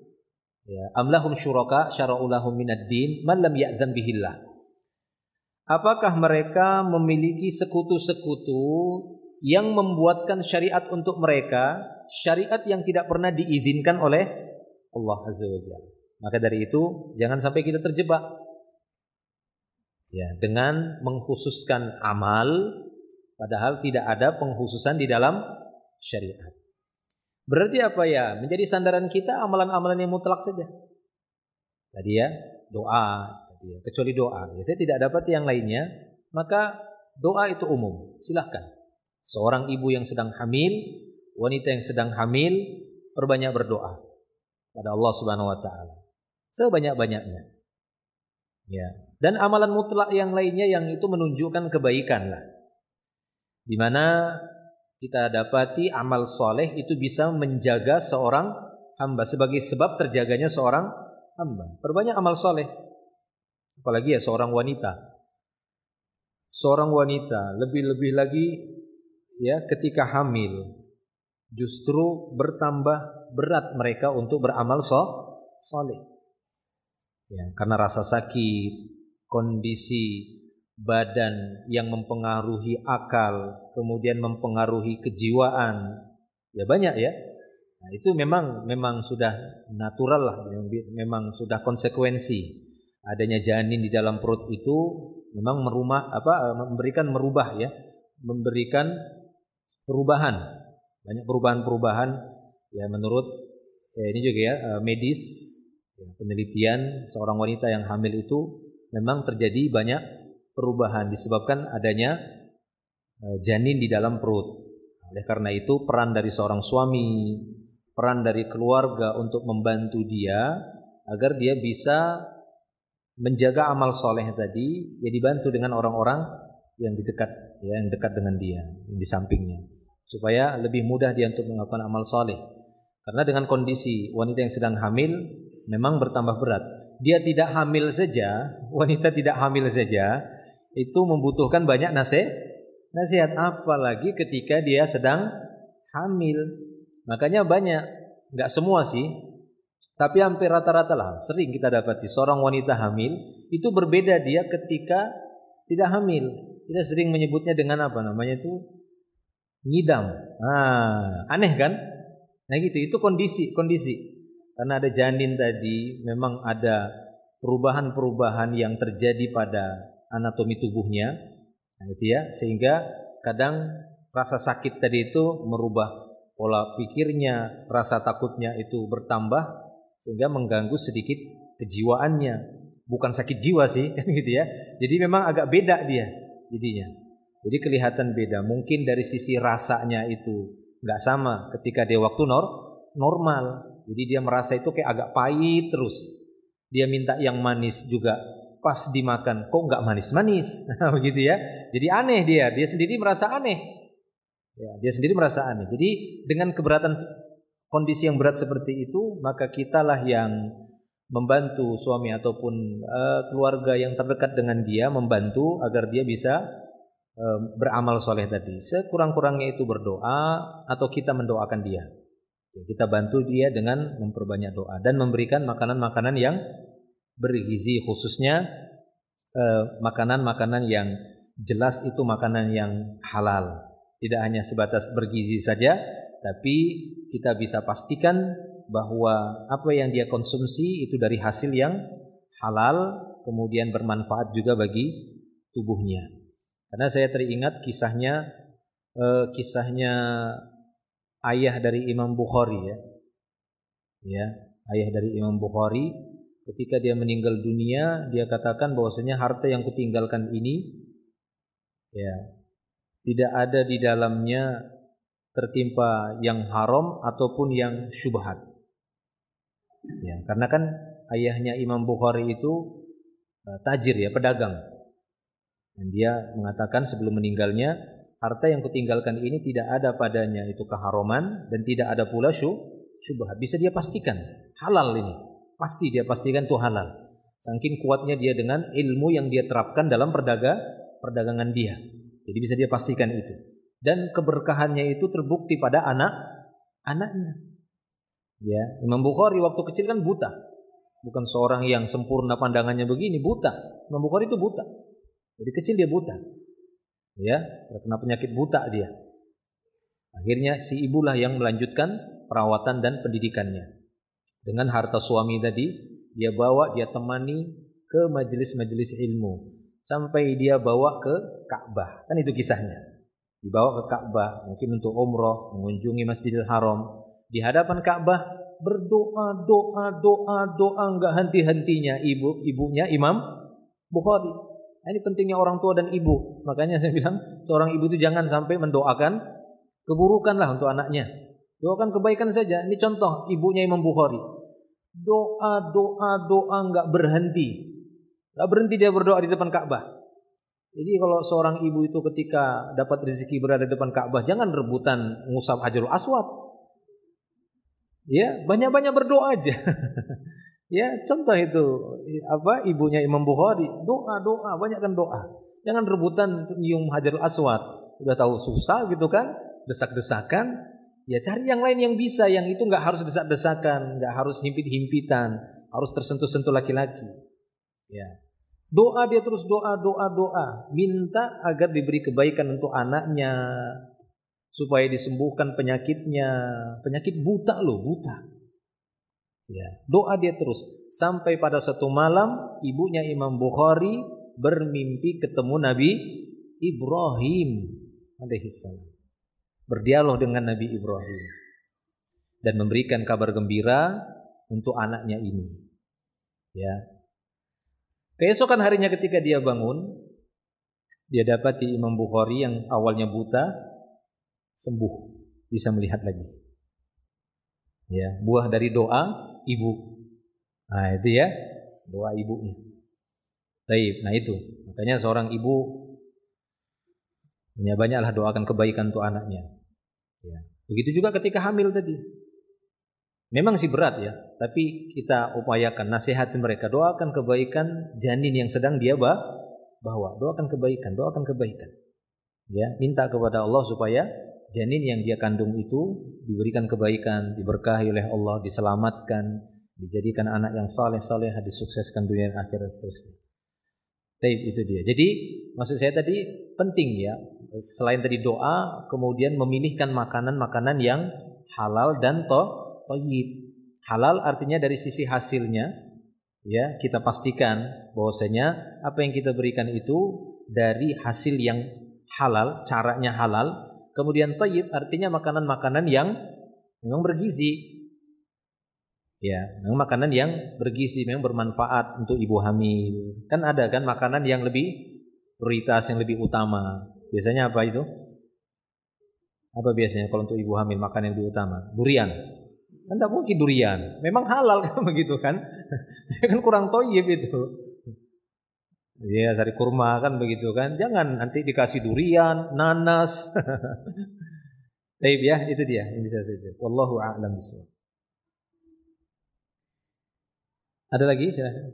ya am lahum syuraka syara'u lahum minad din man lam ya'zan bihillah. Apakah mereka memiliki sekutu-sekutu yang membuatkan syariat untuk mereka, syariat yang tidak pernah diizinkan oleh Allah Azza wa Jalla? Maka dari itu jangan sampai kita terjebak ya dengan mengkhususkan amal padahal tidak ada pengkhususan di dalam syariat. Berarti apa ya? Menjadi sandaran kita amalan-amalan yang mutlak saja. Tadi ya, doa, tadi ya, kecuali doa. Ya, saya tidak dapat yang lainnya, maka doa itu umum. Silahkan. Seorang ibu yang sedang hamil, wanita yang sedang hamil, perbanyak berdoa pada Allah Subhanahu wa taala. Sebanyak-banyaknya. Ya. Dan amalan mutlak yang lainnya yang itu menunjukkan kebaikan lah. Di mana kita dapati amal soleh itu bisa menjaga seorang hamba sebagai sebab terjaganya seorang hamba. Perbanyak amal soleh. Apalagi ya seorang wanita. Seorang wanita lebih-lebih lagi ya ketika hamil justru bertambah berat mereka untuk beramal soleh. Ya, karena rasa sakit, kondisi badan yang mempengaruhi akal, kemudian mempengaruhi kejiwaan, ya banyak ya. Nah, itu memang sudah natural lah, memang sudah konsekuensi adanya janin di dalam perut itu memang memberikan perubahan, banyak perubahan ya menurut ini juga ya medis. Ya, penelitian seorang wanita yang hamil itu memang terjadi banyak perubahan disebabkan adanya janin di dalam perut. Oleh karena itu peran dari seorang suami, peran dari keluarga untuk membantu dia agar dia bisa menjaga amal soleh tadi, ya dibantu dengan orang-orang yang dekat dengan dia, yang di sampingnya, supaya lebih mudah dia untuk melakukan amal soleh. Karena dengan kondisi wanita yang sedang hamil memang bertambah berat. Dia tidak hamil saja, wanita tidak hamil saja itu membutuhkan banyak nasihat, apalagi ketika dia sedang hamil. Makanya banyak, nggak semua sih, tapi hampir rata-rata lah. Sering kita dapati seorang wanita hamil itu berbeda dia ketika tidak hamil. Kita sering menyebutnya dengan apa namanya itu ngidam. Aneh kan? Nah gitu, itu kondisi. Karena ada janin tadi, memang ada perubahan-perubahan yang terjadi pada anatomi tubuhnya. Nah, itu ya, sehingga kadang rasa sakit tadi itu merubah pola pikirnya, rasa takutnya itu bertambah sehingga mengganggu sedikit kejiwaannya. Bukan sakit jiwa sih, kan gitu ya. Jadi memang agak beda dia jadinya. Jadi kelihatan beda. Mungkin dari sisi rasanya itu enggak sama ketika dia waktu normal. Jadi dia merasa itu kayak agak pahit terus. Dia minta yang manis juga pas dimakan kok enggak manis-manis. Begitu ya. Jadi aneh dia sendiri merasa aneh. Ya, dia sendiri merasa aneh. Jadi dengan keberatan kondisi yang berat seperti itu, maka kitalah yang membantu suami ataupun keluarga yang terdekat dengan dia, membantu agar dia bisa beramal soleh tadi. Sekurang-kurangnya itu berdoa atau kita mendoakan dia. Kita bantu dia dengan memperbanyak doa dan memberikan makanan-makanan yang bergizi, khususnya makanan-makanan yang jelas itu makanan yang halal. Tidak hanya sebatas bergizi saja, tapi kita bisa pastikan bahwa apa yang dia konsumsi itu dari hasil yang halal, kemudian bermanfaat juga bagi tubuhnya. Karena saya teringat kisahnya ayah dari Imam Bukhari ya, ayah dari Imam Bukhari ketika dia meninggal dunia, dia katakan bahwasanya harta yang kutinggalkan ini ya tidak ada di dalamnya tertimpa yang haram ataupun yang syubhat. Ya, karena kan ayahnya Imam Bukhari itu tajir ya, pedagang. Dan dia mengatakan sebelum meninggalnya, harta yang kutinggalkan ini tidak ada padanya itu keharaman dan tidak ada pula syubhat. Bisa dia pastikan halal ini. Pasti dia pastikan itu halal. Saking kuatnya dia dengan ilmu yang dia terapkan dalam perdagangan dia. Jadi bisa dia pastikan itu. Dan keberkahannya itu terbukti pada anaknya. Ya, Imam Bukhari waktu kecil kan buta. Bukan seorang yang sempurna pandangannya begini, buta. Imam Bukhari itu buta. Dari kecil dia buta. Ya, terkena penyakit buta dia. Akhirnya si ibulah yang melanjutkan perawatan dan pendidikannya. Dengan harta suami tadi, dia bawa, dia temani ke majelis-majelis ilmu. Sampai dia bawa ke Ka'bah. Kan itu kisahnya. Dibawa ke Ka'bah, mungkin untuk umroh, mengunjungi Masjidil Haram. Di hadapan Ka'bah, berdoa, doa enggak henti-hentinya ibunya Imam Bukhari. Nah, ini pentingnya orang tua dan ibu. Makanya saya bilang seorang ibu itu jangan sampai mendoakan keburukan lah untuk anaknya. Doakan kebaikan saja. Ini contoh ibunya Imam Bukhari. Doa enggak berhenti. Enggak berhenti dia berdoa di depan Ka'bah. Jadi kalau seorang ibu itu ketika dapat rezeki berada di depan Ka'bah, jangan rebutan ngusap Hajarul Aswad. Ya, banyak-banyak berdoa aja. Ya, contoh itu ibunya Imam Bukhari, doa, banyakkan doa. Jangan rebutan nyium Hajarul Aswad. Udah tahu susah gitu kan, desak-desakan. Ya cari yang lain yang bisa, yang itu enggak harus desak-desakan, enggak harus himpit-himpitan, harus tersentuh-sentuh laki-laki. Ya. Doa dia terus doa, minta agar diberi kebaikan untuk anaknya, supaya disembuhkan penyakitnya, penyakit buta loh, buta. Ya, doa dia terus sampai pada satu malam ibunya Imam Bukhari bermimpi ketemu Nabi Ibrahim alaihissalam. Berdialog dengan Nabi Ibrahim dan memberikan kabar gembira untuk anaknya ini. Ya. Keesokan harinya ketika dia bangun, dia dapati Imam Bukhari yang awalnya buta sembuh, bisa melihat lagi. Ya, buah dari doa ibu. Nah, itu ya, doa ibunya. Baik, nah itu. Makanya seorang ibu banyaklah doakan kebaikan untuk anaknya. Ya. Begitu juga ketika hamil tadi. Memang sih berat ya, tapi kita upayakan nasihatin mereka, doakan kebaikan janin yang sedang dia bawa. Doakan kebaikan. Ya, minta kepada Allah supaya janin yang dia kandung itu diberikan kebaikan, diberkahi oleh Allah, diselamatkan, dijadikan anak yang saleh-saleh, disukseskan dunia dan akhirat seterusnya. Taib, itu dia. Jadi maksud saya tadi penting ya, selain tadi doa, kemudian memilihkan makanan-makanan yang halal dan thayyib. Halal artinya dari sisi hasilnya, ya kita pastikan bahwasanya apa yang kita berikan itu dari hasil yang halal, caranya halal. Kemudian thayyib artinya makanan-makanan yang memang bergizi. Ya, memang makanan yang bergizi, memang bermanfaat untuk ibu hamil. Kan ada kan makanan yang lebih prioritas, yang lebih utama. Biasanya apa itu? Apa biasanya kalau untuk ibu hamil makan yang lebih utama? Durian. Kan tidak mungkin durian. Memang halal kan begitu kan? Kan kurang thayyib itu. Ya, sari kurma kan begitu kan. Jangan nanti dikasih durian, nanas. Baik ya, itu dia yang bisa saja. Wallahu a'lam bishawab. Ada lagi silakan.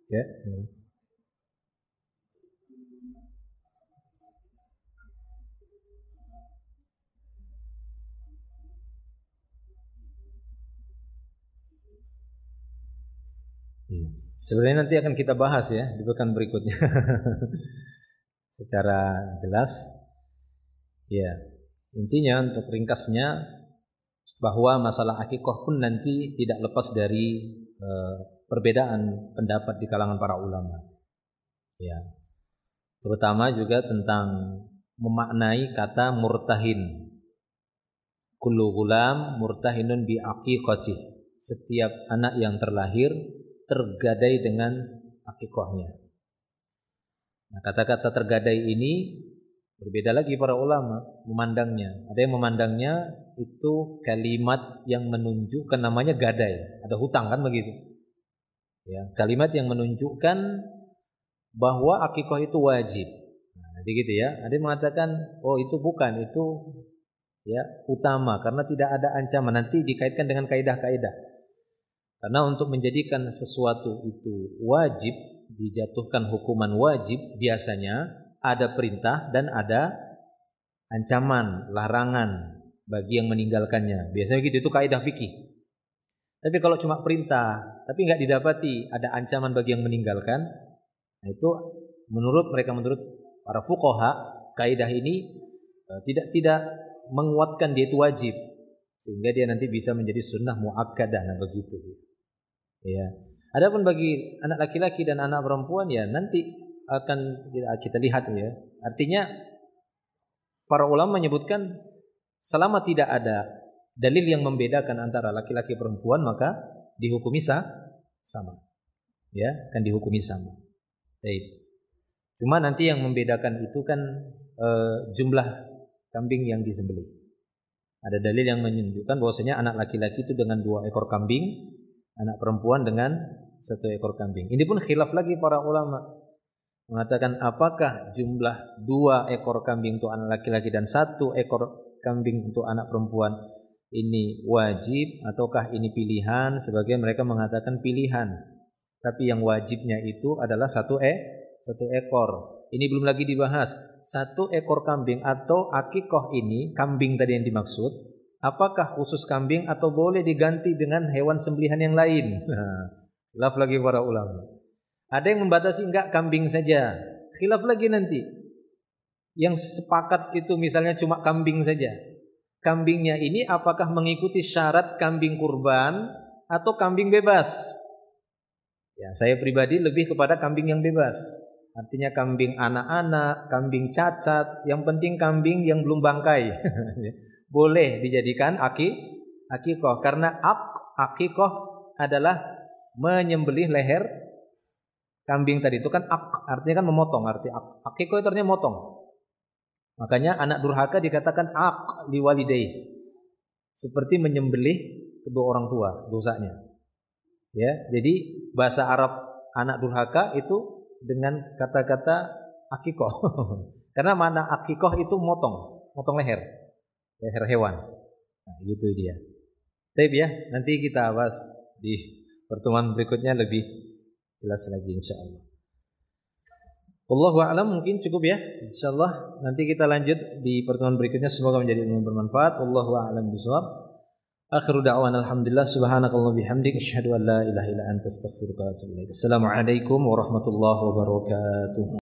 Ya. Sebenarnya nanti akan kita bahas ya di pekan berikutnya secara jelas. Ya, intinya untuk ringkasnya bahwa masalah akikah pun nanti tidak lepas dari perbedaan pendapat di kalangan para ulama. Ya, terutama juga tentang memaknai kata murtahin. Kullu gulam murtahinun bi aqiqati. Setiap anak yang terlahir tergadai dengan akikahnya. Nah, kata-kata tergadai ini berbeda lagi para ulama memandangnya. Ada yang memandangnya itu kalimat yang menunjukkan namanya gadai. Ada hutang kan begitu. Ya, kalimat yang menunjukkan bahwa akikah itu wajib. Nah, jadi gitu ya. Ada yang mengatakan, oh itu bukan, itu ya utama karena tidak ada ancaman. Nanti dikaitkan dengan kaidah-kaidah. Karena untuk menjadikan sesuatu itu wajib, dijatuhkan hukuman wajib, biasanya ada perintah dan ada ancaman, larangan bagi yang meninggalkannya. Biasanya gitu, itu kaidah fikih. Tapi kalau cuma perintah, tapi nggak didapati ada ancaman bagi yang meninggalkan, nah itu menurut para fuqaha, kaidah ini tidak menguatkan dia itu wajib, sehingga dia nanti bisa menjadi sunnah muakkadah, nah begitu. Ya. Adapun bagi anak laki-laki dan anak perempuan ya nanti akan kita lihat ya. Artinya para ulama menyebutkan selama tidak ada dalil yang membedakan antara laki-laki perempuan maka dihukumi sama. Ya, kan dihukumi sama. Baik. Cuma nanti yang membedakan itu kan jumlah kambing yang disembelih. Ada dalil yang menunjukkan bahwasanya anak laki-laki itu dengan 2 ekor kambing, anak perempuan dengan 1 ekor kambing. Ini pun khilaf lagi para ulama. Mengatakan apakah jumlah 2 ekor kambing untuk anak laki-laki dan 1 ekor kambing untuk anak perempuan ini wajib ataukah ini pilihan? Sebagian mereka mengatakan pilihan. Tapi yang wajibnya itu adalah 1 ekor. Ini belum lagi dibahas. 1 ekor kambing atau akikoh ini, kambing tadi yang dimaksud, apakah khusus kambing atau boleh diganti dengan hewan sembelihan yang lain? Khilaf lagi para ulama. Ada yang membatasi enggak kambing saja. Khilaf lagi nanti. Yang sepakat itu misalnya cuma kambing saja. Kambingnya ini apakah mengikuti syarat kambing kurban atau kambing bebas? Ya, saya pribadi lebih kepada kambing yang bebas. Artinya kambing anak-anak, kambing cacat, yang penting kambing yang belum bangkai. Boleh dijadikan akikoh karena akikoh adalah menyembelih leher kambing tadi itu kan artinya kan memotong, arti akikoh itu artinya motong. Makanya anak durhaka dikatakan liwalidayhi. Seperti menyembelih kedua orang tua dosanya. Ya, jadi bahasa Arab anak durhaka itu dengan kata-kata akikoh. Karena makna akikoh itu motong leher hewan. Nah, gitu dia. Baik ya, nanti kita bahas di pertemuan berikutnya lebih jelas lagi insyaallah. Wallahu a'lam, mungkin cukup ya. Insyaallah nanti kita lanjut di pertemuan berikutnya, semoga menjadi ilmu bermanfaat. Wallahu a'lam bishawab. Akhiru da'wana alhamdulillah subhanakallah bihamdik asyhadu an la ilaha illa anta astaghfiruka wa atubu ilaik. Assalamualaikum warahmatullahi wabarakatuh.